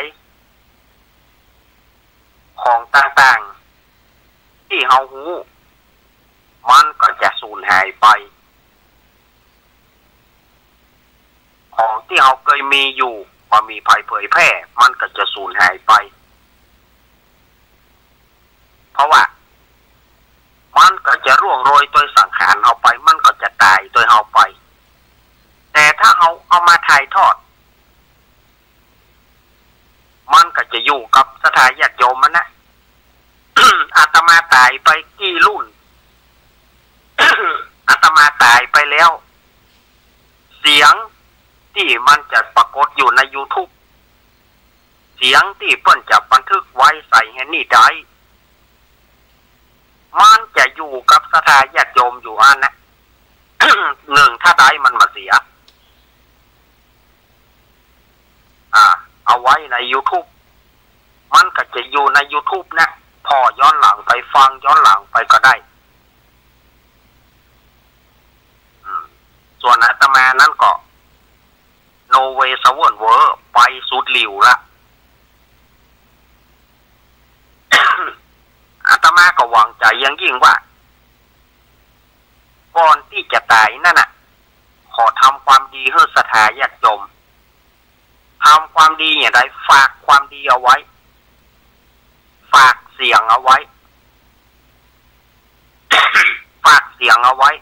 ของต่างๆที่เฮาหูมันก็จะสูญหายไปของที่เฮาเคยมีอยู่พอมีภัยเผยแพร่มันก็จะสูญหายไปเพราะว่ามันก็จะร่วงโรยโดยสังขารเฮาไปมันก็จะตายโดยเฮาไปแต่ถ้าเฮาเอามาถ่ายทอดมันก็จะอยู่กับศรัทธาญาติโยมมันนะ อาตมาตายไปกี่รุ่น อาตมาตายไปแล้วเสียงที่มันจะปรากฏอยู่ใน YouTube เสียงที่เพิ่นจะบันทึกไว้ใส่ให้นี่ได้มันจะอยู่กับศรัทธาญาติโยมอยู่นะ 1ถ้าได้มันมาเสียเอาไว้ใน YouTube มันก็จะอยู่ใน YouTube นะพอย้อนหลังไปฟังย้อนหลังไปก็ได้ส่วนอาตมานั้นก็โนเวสเวิร์นเวอร์ไปสุดหลิวละ อาตมาก็หวังใจยังยิ่งว่าก่อนที่จะตายนั่นน่ะขอทำความดีให้ศรัทธาญาติโยมทำความดีอย่างไรฝากความดีเอาไว้ฝากเสียงเอาไว้ ฝากเสียงเอาไว้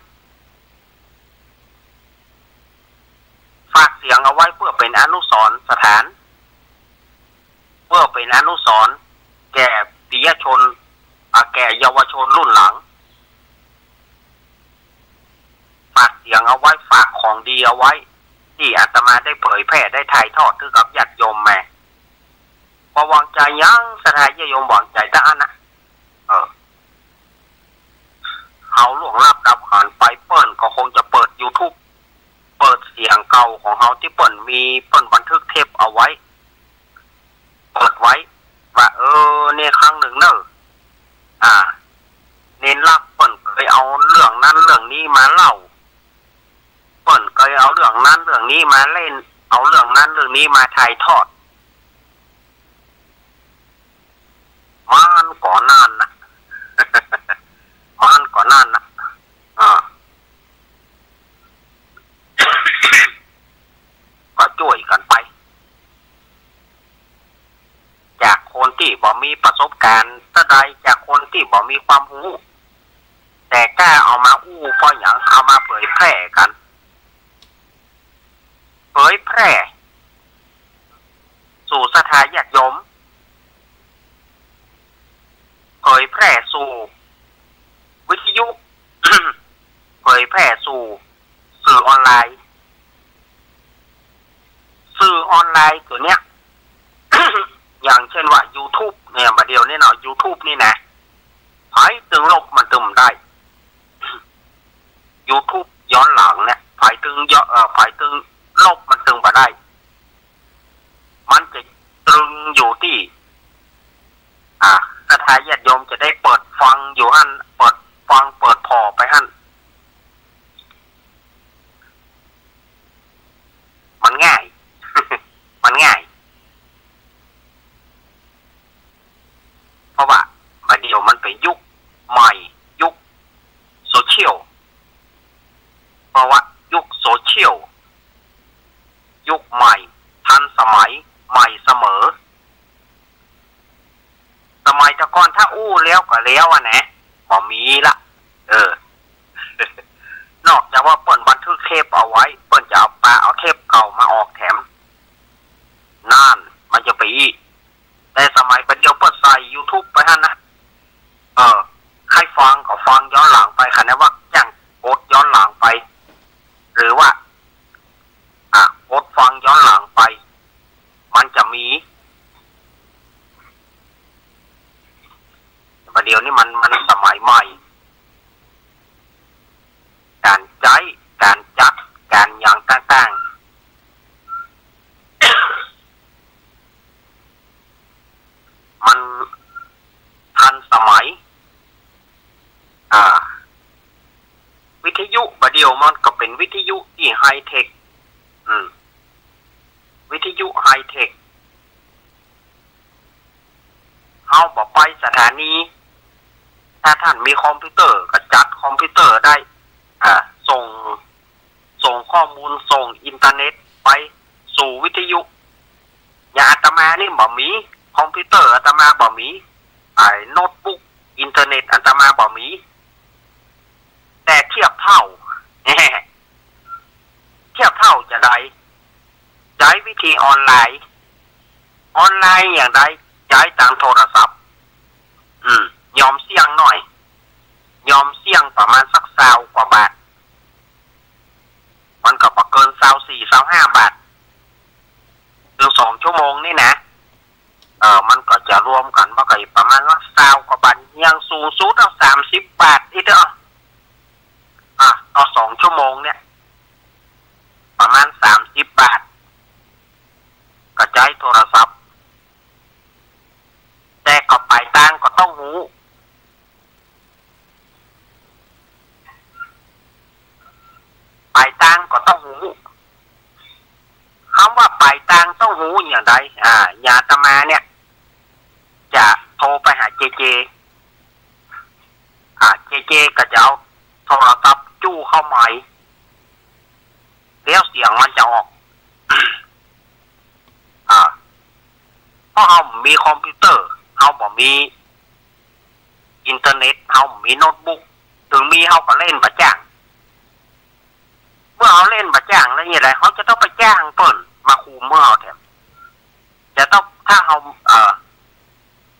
เพื่อเป็นอนุสรณ์สถานเพื่อเป็นอนุสรณ์แก่ปิยชนแก่เยาวชนรุ่นหลังฝากเสียงเอาไว้ฝากข ของดีเอาไว้ที่อาตมาได้เผยแพร่ได้ถ่ายทอดคือกับญาติโยมแม่พอวางใจยังสถานญาติโยมวางใจตะอันนะเอาล่วงลับดับขันไปเปิ้นก็คงจะเปิด YouTube เปิดเสียงเก่าของเขาที่เปิ้นมีเปิ้นบันทึกเทปเอาไว้เปิดไว้ว่าเนี่ยครั้งหนึ่งเนอะเน้นรักเปิ้นเคยเอาเรื่องนั้นเรื่องนี้มาเล่าเปิ้นเคยเอาเรื่องนั้นเรื่องนี้มาเล่นเอาเรื่องนั้นเรื่องนี้มาถ่ายทอดมันก่อนนานนะ มันก่อนนานนะก็ช่วยกันไปจากคนที่บ่มีประสบการณ์ตะใดจากคนที่บ่มีความรู้แต่กล้าเอามาอู้เพราะอย่างเอามาเผยแพร่กันเผยแพร่สู่สถานญาติโยมเผยแพร่สู่วิทยุ เผยแพร่สู่สื่อออนไลน์สื่อออนไลน์ตัวเนี้ย อย่างเช่นว่า YouTube เนี่ยมาเดียวนี่เนาะ YouTube นี่นะไผตึงลบมันตึมได้ YouTube ย้อนหลังเนี่ยไผตึงลบมันตึงมาได้มันจะตึงอยู่ที่สถานญาติโยมจะได้เปิดฟังอยู่หั่นเปิดฟังเปิดพอไปหั่นมันง่าย มันง่ายเพราะว่าบัดเดี๋ยวมันเป็นยุคใหม่ยุคโซเชียลเพราะว่ายุคโซเชียลยุคใหม่ทันสมัยใหม่เสมอสมัยตะก่อนถ้าอู้แล้วก็แล้วนะบ่มีละนอกจากว่าเปิ้นบันทึกเทปเอาไว้เปิ้นจะเอาเทปเก่ามาออกแถมนั่นมันจะไปอีกแต่สมัยเป็นเดียวเปิ้นใส่ YouTube ไปหั่นนะใครฟังก็ฟังย้อนหลังไปค่ะนะว่าจ้างกดย้อนหลังไปหรือว่ากดฟังย้อนหลังไปมันจะมีประเดี๋ยวนี้มันสมัยใหม่การใช้การจัดการอย่างต่างๆ มันทันสมัยวิทยุประเดี๋ยวมันก็เป็นวิทยุที่ไฮเทควิทยุไฮเทคเอาบอกไปสถานีถ้าท่านมีคอมพิวเตอร์ก็จัดคอมพิวเตอร์ได้ส่งข้อมูลส่งอินเทอร์เน็ตไปสู่วิทยุอย่างอาตมานี่บ่มีคอมพิวเตอร์อาตมาบ่มีโน้ตบุ๊กอินเทอร์เน็ตอาตมาบ่มีแต่เทียบเท่า เทียบเท่าจะได้ใช้วิธีออนไลน์อย่างใดใช้ทางโทรศัพท์ยอมเสี่ยงหน่อยยอมเสี่ยงประมาณสัก20 กว่าบาทมันก็ประเกิน24-25 บาทถึง2 ชั่วโมงนี่นะมันก็จะรวมกันมาก็ประมาณว่า20 กว่าบาทยังสูงสุดเอา30 บาทอีกเด้อต่อ2 ชั่วโมงเนี่ยประมาณ30 บาทก็ใช้โทรศัพท์แต่ก็ปลายทางก็ต้องหูปลายทางก็ต้องหูคำว่าปลายทางต้องหูอย่างไรญาตมาเนี่ยจะโทรไปหาเจเจก็จะเอาโทรศัพท์จู้เข้าใหม่แล้วเสียงมันจะออก เพราะเรามีคอมพิวเตอร์เราบ่มีอินเทอร์เน็ตเรามีโน้ตบุ๊กถึงมีเราก็เล่นประจ้างเมื่อเราเล่นประจ้างแล้วอย่างไรเขาจะต้องไปจ้างเปิ้นมาคุมเมื่อเราแถมจะต้องถ้าเรา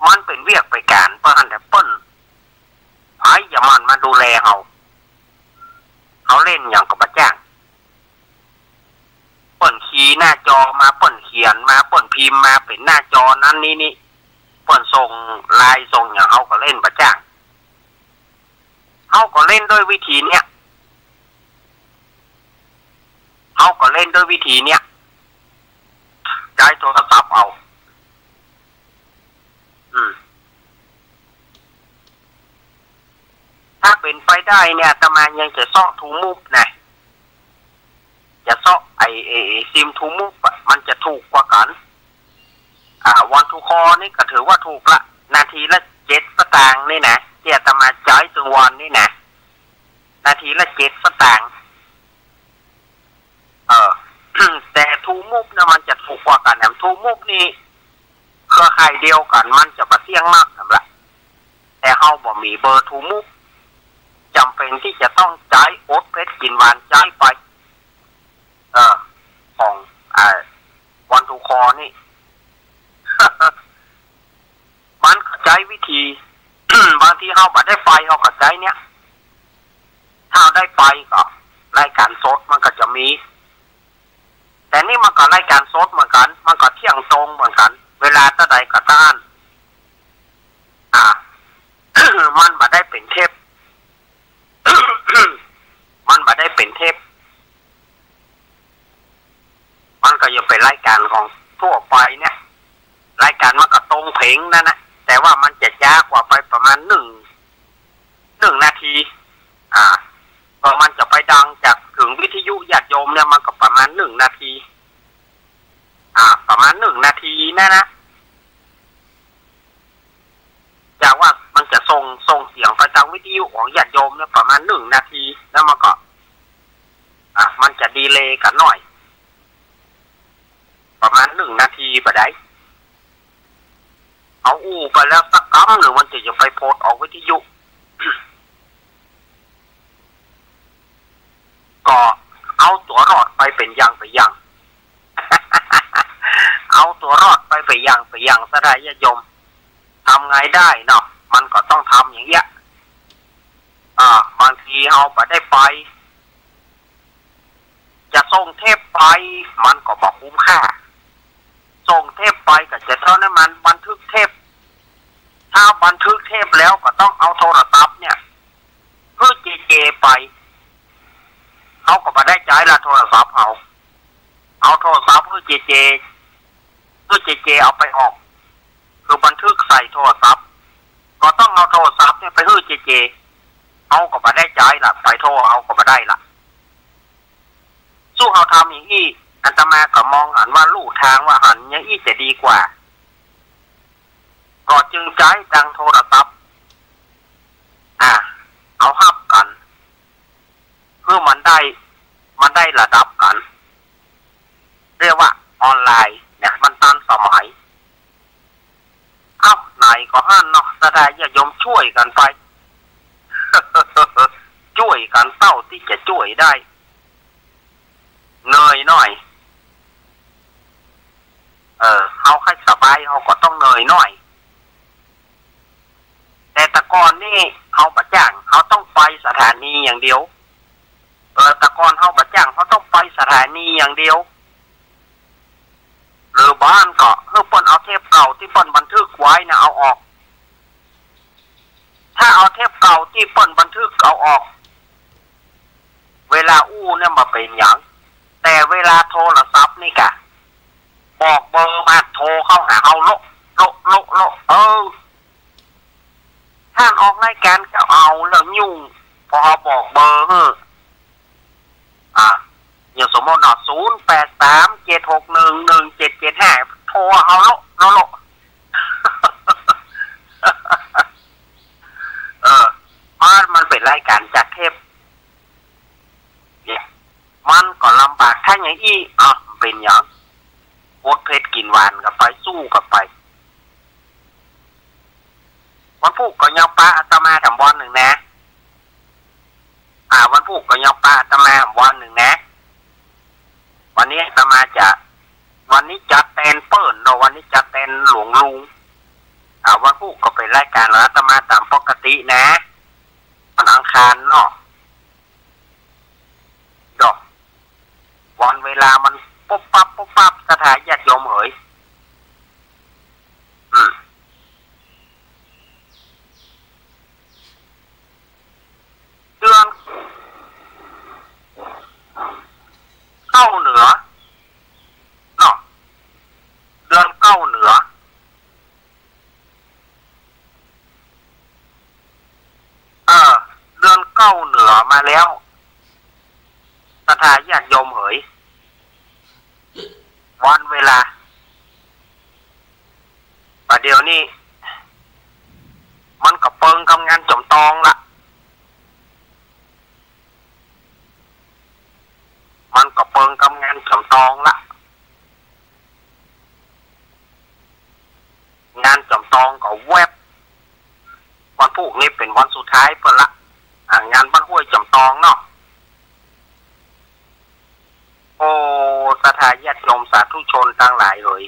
มันเป็นเวียกไปการเปิ้นแต่เปิ้นอย่ามันมาดูแลเขาเล่นอย่างกับประจ้าง หน้าจอมาเปิ่นเขียนมาเปิ่นพิมพ์มาเป็นหน้าจอนั้นนี่เปิ่นส่งไลน์ส่งอย่างเขาก็เล่นประจ้างเขาก็เล่นด้วยวิธีเนี้ยเขาก็เล่นด้วยวิธีเนี้ยใช้โทรศัพท์เอาถ้าเป็นไปได้เนี่ยตมายังจะซ่อทูมุกนะจะซ่อไอซิมทูมุกมันจะถูกกว่ากันวันทูคอนี่ก็ถือว่าถูกละนาทีละ7 สตางค์นี่นะเจ้าตมาจ่ายถึงวันนี่นะนาทีละ7 สตางค์แต่ทูมุกนะมันจะถูกกว่ากันนะทูมุกนี่เครือข่ายเดียวกันมันจะประเสี่ยงมากสำหรับแต่เฮาบ่มีเบอร์ทูมุกจำเป็นที่จะต้องจ่ายโอ๊ตเพชรกินหวานจ่ายไปของวันทูคอนี่ มันใช้วิธี บางทีเฮาบ่ได้ไฟเฮาก็ใช้เนี้ยถ้าได้ไฟก็รายการสดมันก็จะมีแต่นี่มันก็รายการสดเหมือนกันมันก็เที่ยงตรงเหมือนกันเวลาเท่าใดก็ต้าน มันบ่ได้เป็นเทป มันบ่ได้เป็นเทปมันก็ยังเป็นรายการของทั่วไปเนี่ยรายการมันก็ตรงเพลงนั่นนะแต่ว่ามันจะยากกว่าไปประมาณ1 นาทีก็มันจะไปดังจากถึงวิทยุญาติโยมเนี่ยมันก็ประมาณ1 นาทีประมาณ1 นาทีนะจากว่ามันจะส่งเสียงไปทางวิทยุของญาติโยมเนี่ยประมาณ1 นาทีแล้วมันก็มันจะดีเลย์กันหน่อยประมาณ1 นาทีไปได้เอาไปแล้วสักคำหรือมันจะไปโพสออกวิทยุ ก็เอาตัวรอดไปเป็นอย่าง เอาตัวรอดไปอย่างซะได้ญาติโยมทำไงได้เนาะมันก็ต้องทำอย่างเงี้ยบางทีเอาไปได้ไปจะส่งเทปไปมันก็บอกคุ้มค่าส่งเทปไปก็จะเท่านั้นมันบันทึกเทปถ้าบันทึกเทปแล้วก็ต้องเอาโทรศัพท์เนี่ยเพื่อเจไปเขาก็มาได้ใจละโทรศัพท์เอาโทรศัพท์เพื่อเจเอาไปออกคือบันทึกใส่โทรศัพท์ก็ต้องเอาโทรศัพท์เนี่ยไปเพื่อเจเอาก็มาได้ใจละไปโทรเอาก็มาได้ละสู้เอาทำอย่างนี้อาตมาก็มองหันว่าลู่ทางว่าหันอย่างนี้จะดีกว่าก็จึงใช้ดังโทรศัพท์เอาฮับกันเพื่อมันได้ระดับกันเรียกว่าออนไลน์เนี่ยมันทันสมัยไหนก็ห้านเนาะแสดงญาติโยมช่วยกันไป ช่วยกันเต้าที่จะช่วยได้เหนื่อยหน่อยเอาให้สบายเขาก็ต้องเหนื่อยหน่อยแต่ตะกอนนี่เขาประจ้างเขาต้องไปสถานีอย่างเดียวตะกอนเขาประจ้างเขาต้องไปสถานีอย่างเดียวหรือบ้านก็เพื่อปนเอาเทปเก่าที่ปนบันทึกไว้นะเอาออกถ้าเอาเทปเก่าที่ปนบันทึกเอาออกเวลาเนี่ยมาเป็นอย่างแต่เวลาโทรศัพท์นี่กะบอกเบอร์มาโทรเข้าหาเอาโลท่านออกรายการก็เอาแล้วยุ่งพอบอกเบอร์อย่างสมมติ0837611775โทรเอาโลมันเป็นรายการจากเทปเนี่ยมันก็ลำบากถ้าอย่างอี้เป็นอย่างโอ๊ตเพชรกินหวานกับไปสู้กับไปวันพุธก็ยังป้าอาตมาทำวันหนึ่งนะวันพุธก็ยังป้าอาตมาทำวันหนึ่งนะวันนี้อาตมาวันนี้จัดแตนเปิ่นเราวันนี้จัดแตนหลวงลุงวันพุธก็เป็นรายการแล้วอาตมาตามปกตินะวันอังคารเนาะดอกวันเวลามันปุ๊บปั๊บ โยมเอ๋ยเดือนเข้าเหนือเนาะเดือนเข้าเหนือเดือนเข้าเหนือมาแล้วศรัทธาญาติโยมเอ๋ยวันเวลาประเดี๋ยวนี้มันก็เปิงทำงานจมตองละมันก็เปิงทำงานจมตองละงานจมตองก็แวบวันพรุ่งนี้เป็นวันสุดท้ายเพิ่นละงานบ้านห้วยจมตองเนาะโอ้ศรัทธาญาติโยมสาธุชนทั้งหลายเลย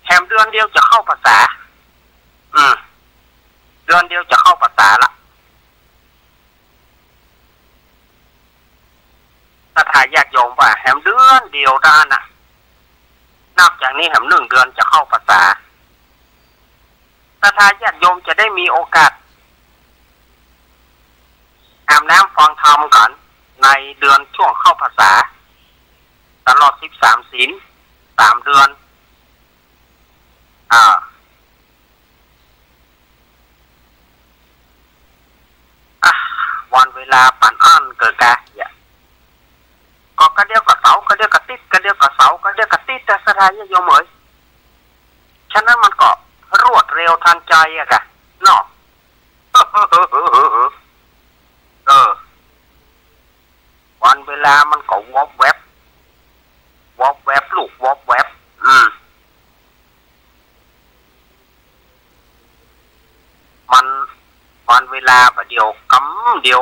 แถมเดือนเดียวจะเข้าภาษาเดือนเดียวจะเข้าภาษาละศรัทธาญาติโยมว่าแถมเดือนเดียวด้านน่ะนับจากนี้แถม1 เดือนจะเข้าภาษาศรัทธาญาติโยมจะได้มีโอกาสอาบน้ำฟังธรรมกันในเดือนช่วงเข้าพรรษาตลอด13 ศีล3 เดือนวันเวลาปั่นอั้นเกิดกะก็กระเดียวกับเสากระเดียวกับติดกระเดียวกับเสากระเดียวกับติดแต่ศรัทธาญาติโยมเอ๋ยฉะนั้นมันก็รวดเร็วทันใจอะกะเนาะวันเวลามันก็วอบแวบลูกวอบแวบมันวันเวลาแบบเดียวกำเดียว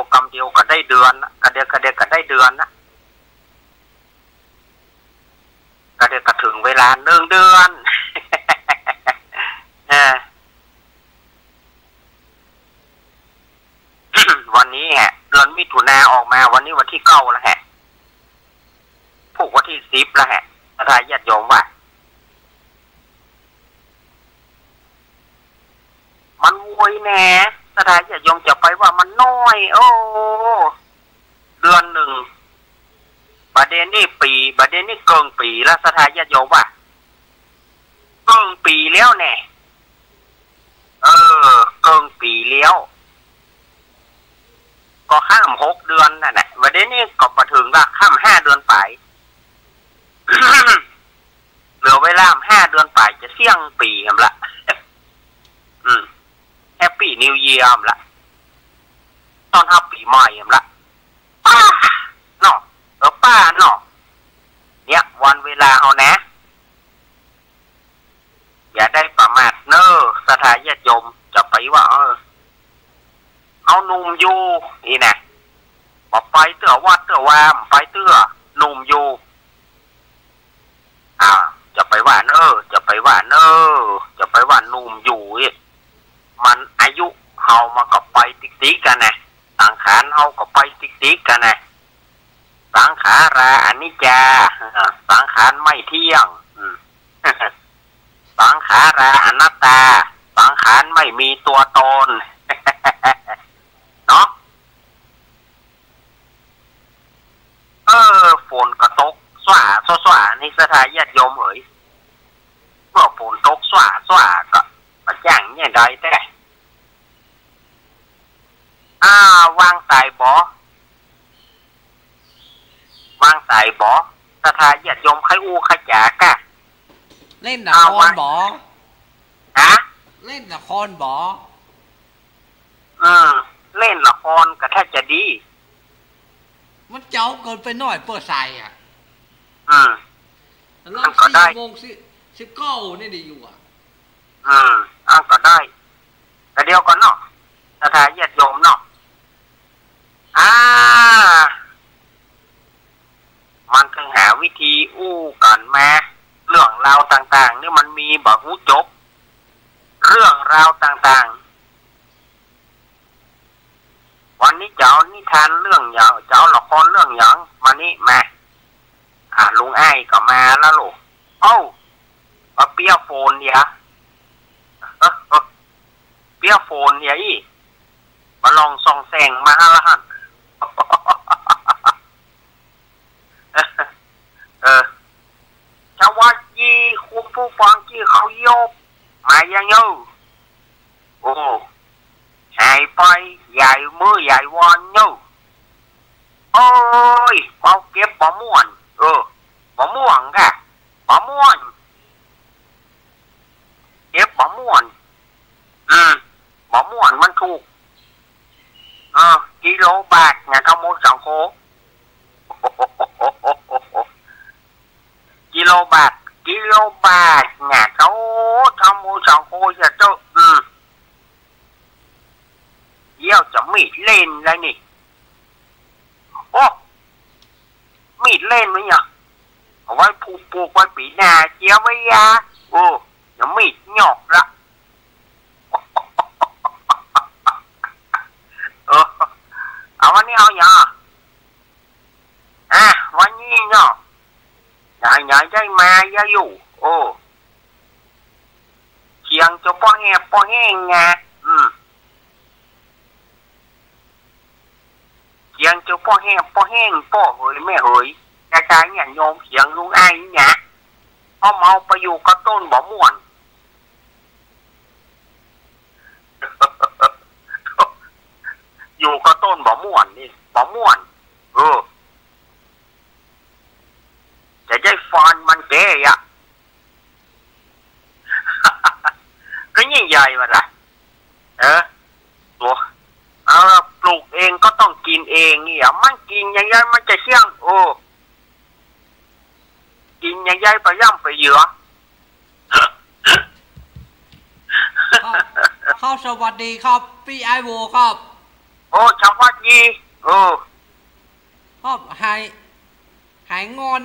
ก็ได้เดือนกระเดียวก็ได้เดือนนะกระเดียวก็ถึงเวลา1 เดือนวันนี้ฮะเดือนมิถุนาออกมาวันนี้วันที่9แล้วฮะผูกวันที่10แล้วฮะศรัทธาญาติโยมว่ามันโวยแน่ศรัทธาญาติโยมจะไปว่ามันน้อยโอ้เดือน1ประเด็นนี่ปีประเด็นนี่เกินปีแล้วศรัทธาญาติโยมว่าเกินปีแล้วแน่เกินปีแล้วก็ข้าม6 เดือนนั่นแหละวันนี้ก็มาถึงละข้าม5 เดือนไป เหลือเวลา5 เดือนไปจะเสี่ยงปีครับละแฮปปี้นิวเยียร์ละตอนรับปีใหม่ครับละป้าเนาะป้าเนาะเนี่ยวันเวลาเอานะอย่าได้ประมาทเนอะศรัทธาญาติโยมจะไปว่าเอาหนุ่มอยู่นี่นะบอกไปเตื้อวัดเตื้อวามไปเตื้อหนุ่มอยู่จะไปว่าจะไปว่าหนุ่มอยู่มันอายุเฮามาก็ไปติ๊กกันนะสังขารเฮาก็ไปติ๊กกันนะสังขาราอนิจจาสังขารไม่เที่ยงสังขาราอนัตตาสังขารไม่มีตัวตนเนาะฝนก็ตกสว่านี่ศรัทธาญาติโยมเอ๋ยเมื่อฝนตกสว่าก็มาจ้างเนี่ยได้แต่วางสายบ่ศรัทธาญาติโยมใครอู้ใครจากะเล่นละครบ่เล่นละครบ่เล่นละครก็แทบจะดีมันเจ้าเกินไปหน่อยเปิดใส่มันก็ได้4 โมง 19นี่ดีอยู่ก็ได้แต่เดียวก่อนเนาะศรัทธาญาติโยมเนาะมันต้องหาวิธีอู้กันมาเรื่องราวต่างๆนี่มันมีบอกหูจบเรื่องราวต่างๆวันนี้เจ้านิทานเรื่องอย่างเจ้าละครเรื่องอย่างมานี่มา งมาละหันสวัสดีคุณผู้ฟังที่เขายบมายังอยู่โอ้หายไปใหญ่มือใหญ่วันอยู่โอ้ยเอาเก็บปลาม่วนปลาม่วงแกปลาม่วนเก็บปลาม่วนปลาม่วนมันถูกกิโลบาทเนี่ยทั้งหมด2 โคกิโลบาทเนี่ยเขาทั้งหมด2 โคจะเจ้าเยี่ยวจะมีดเล่นเลยนี่โอ้มีดเล่นไหมเนี่ยเอาไว้ปลูกไว้ปีหน้าเจียวไว้ยาโอ้ยังมีดหยอกละเอาวันนี้เอาอย่างวันนี้เนาะใหญ่ได้มาเยอะอยู่โอ้เชียงจะป้อแห้งไงเสียงจะป้อแห้งป้อเฮยไม่เฮยกระจายเนี่ยโยมเสียงลุงไอ้เนี่ยพอเมาไปอยู่กับต้นบ่ม่วนอยู่กับต้นบ่ม่วนนี่บ่ม่วนจะได้ฟันมันแก่อะก็ยิ่งใหญ่มาละตัวปลูกเองก็ต้องกินเองเนี่ยมันกินอย่างไรมันจะเชี่ยงกินอย่างไรไปย่ำไปเยอะครับสวัสดีครับพี่ไอโวครับสวัสดีครับหายงอน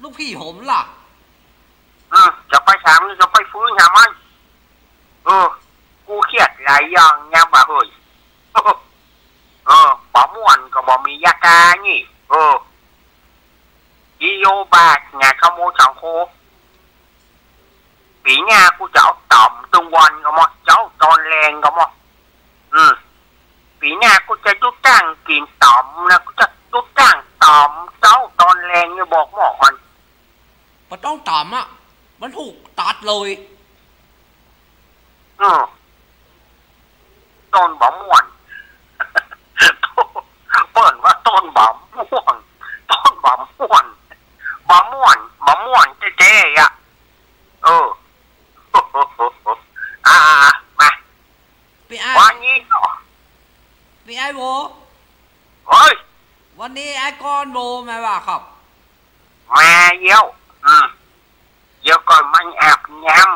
ลูกพี่ผมล่ะจะไปถามจะไปฟื้นหามันกูเครียดหลายอย่างเนี่ยมาเฮ้ยปลาม่วนก็บอกมียากานี่กิโลบาทเนี่ยขโมย2 โคปีหน้ากูจะเอาต่ำตึงวันก็มั้งเจ้าตอนแรงก็มั้งปีหน้ากูจะจุดจ้างกินต่ำนะกูจะจุดจ้างต่ำเจ้าตอนแรงเนี่ยบอกหมอมันต้องต่ำอ่ะมันถูกตัดเลยต้นบะม่วนเปิดว่าต้นบะม่วงบะม่วนเจ๊ๆอ่ะมาวันนี้เนาะพี่ไอโวเฮ้ยวันนี้ไอก้อนโบมาว่าครับมาเยี่ยวก่อนมันแอบแง้ม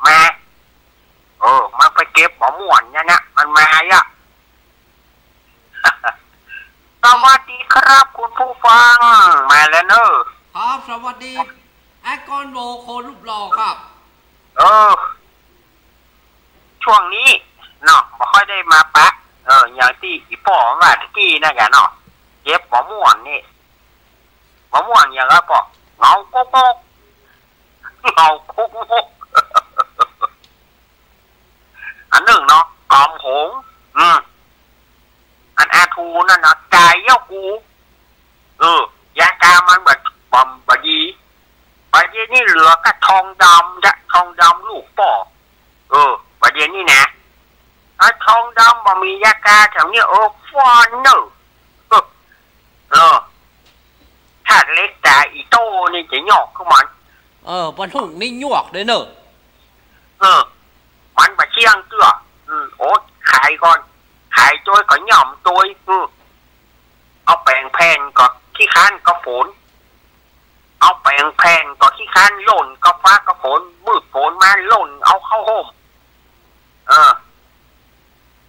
มามันไปเก็บบะม่วนเนี่ยนะมันมาอ่ะสวัสดีครับคุณผู้ฟังมาแล้วเนอะครับสวัสดีไอคอนโบโครูปหล่อครับช่วงนี้เนาะไม่ค่อยได้มาปะอย่างที่อีพ่อว่าตะกี้นะแกเนาะเก็บบะม่วนนี่บะม่วนอย่างไรปะเงาโก๊กอันหนึ่งเนาะกอมหงอันอาทูนั่นนะกายเย้ากูยากามันแบบบอมบดีประเดี๋ยวนี้เหลือกระทองดำลูกป่อประเดี๋ยวนี้นะทองดำบ่มียากาแถวนี้ฟอนเนอะถ้าเล็กแต่อีโต้นี่จะหยอกขึ้นมันบรรทุกนี่หยวกเลยเนอะมันมาเชียงเตื้อขายก่อนขายโจยก็หย่อมโจยเอาแปลงแผ่นก็ขี้ค้านก็ฝนเอาแปลงแผ่นก็ขี้ค้านหล่นก็ฟ้าก็ฝนมืดฝนมาหล่นเอาเข้าห่ม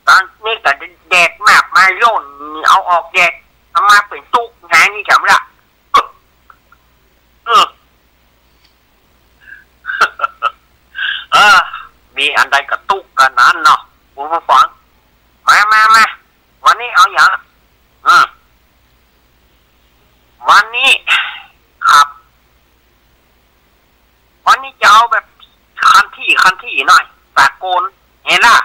ตอนนี้ก็แดดมากมาหล่นเอาออกแดดเอามาเป็นตุกหานี่จำละมีอันใดกระตุกกันนั้นเนาะคุณผู้ฟังมาวันนี้เอาอย่างวันนี้ครับ วันนี้จะเอาแบบคันที่หน่อยตะโกนเห็นล่ะ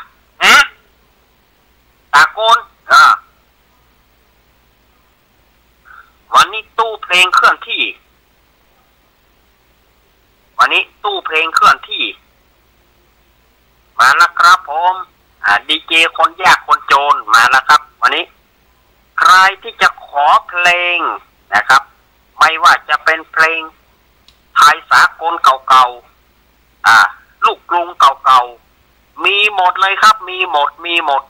ตะโกน วันนี้ตู้เพลงเคลื่อนที่วันนี้ตู้เพลงเคลื่อนที่มาแล้วครับผมดีเจคนยากคนโจรมาแล้วครับวันนี้ใครที่จะขอเพลงนะครับไม่ว่าจะเป็นเพลงไทยสากลเก่าๆลูกกรุงเก่าๆมีหมดเลยครับมีหมด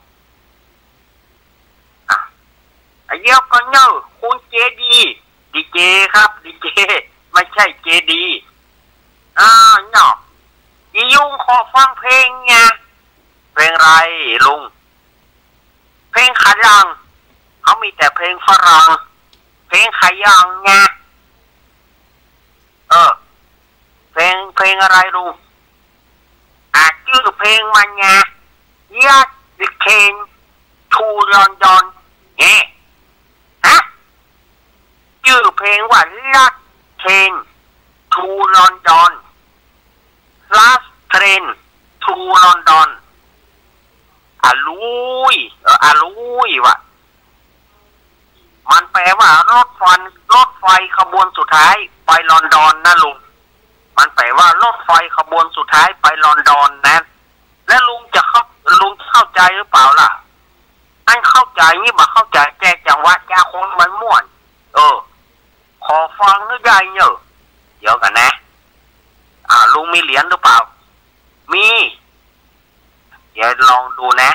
ไอ้เยี่ยวก็เนอะคุณเจดีดีเจครับดีเจไม่ใช่เจดีเนาะอียุงขอฟังเพลงไงเพลงไรลุงเพลงขยังเขามีแต่เพลงฝรั่งเพลงขยังไงเพลงอะไรลุงชื่อเพลงมันไงยาดิเคนทูลอนดอนชื่อเพลงว่าลัดเทนทูลอนดอนlast train to London ลุยว่ะมันแปลว่ารถไฟขบวนสุดท้ายไปลอนดอนนะลุงมันแปลว่ารถไฟขบวนสุดท้ายไปลอนดอนนะและลุงเข้าใจหรือเปล่าล่ะอันเข้าใจนี่มาเข้าใจแกจังหวะแกคนมันม่วนขอฟังนึกได้เนอะเดี๋ยวกันนะลุงมีเหรียญหรือเปล่ามีเดี๋ยวลองดูนะ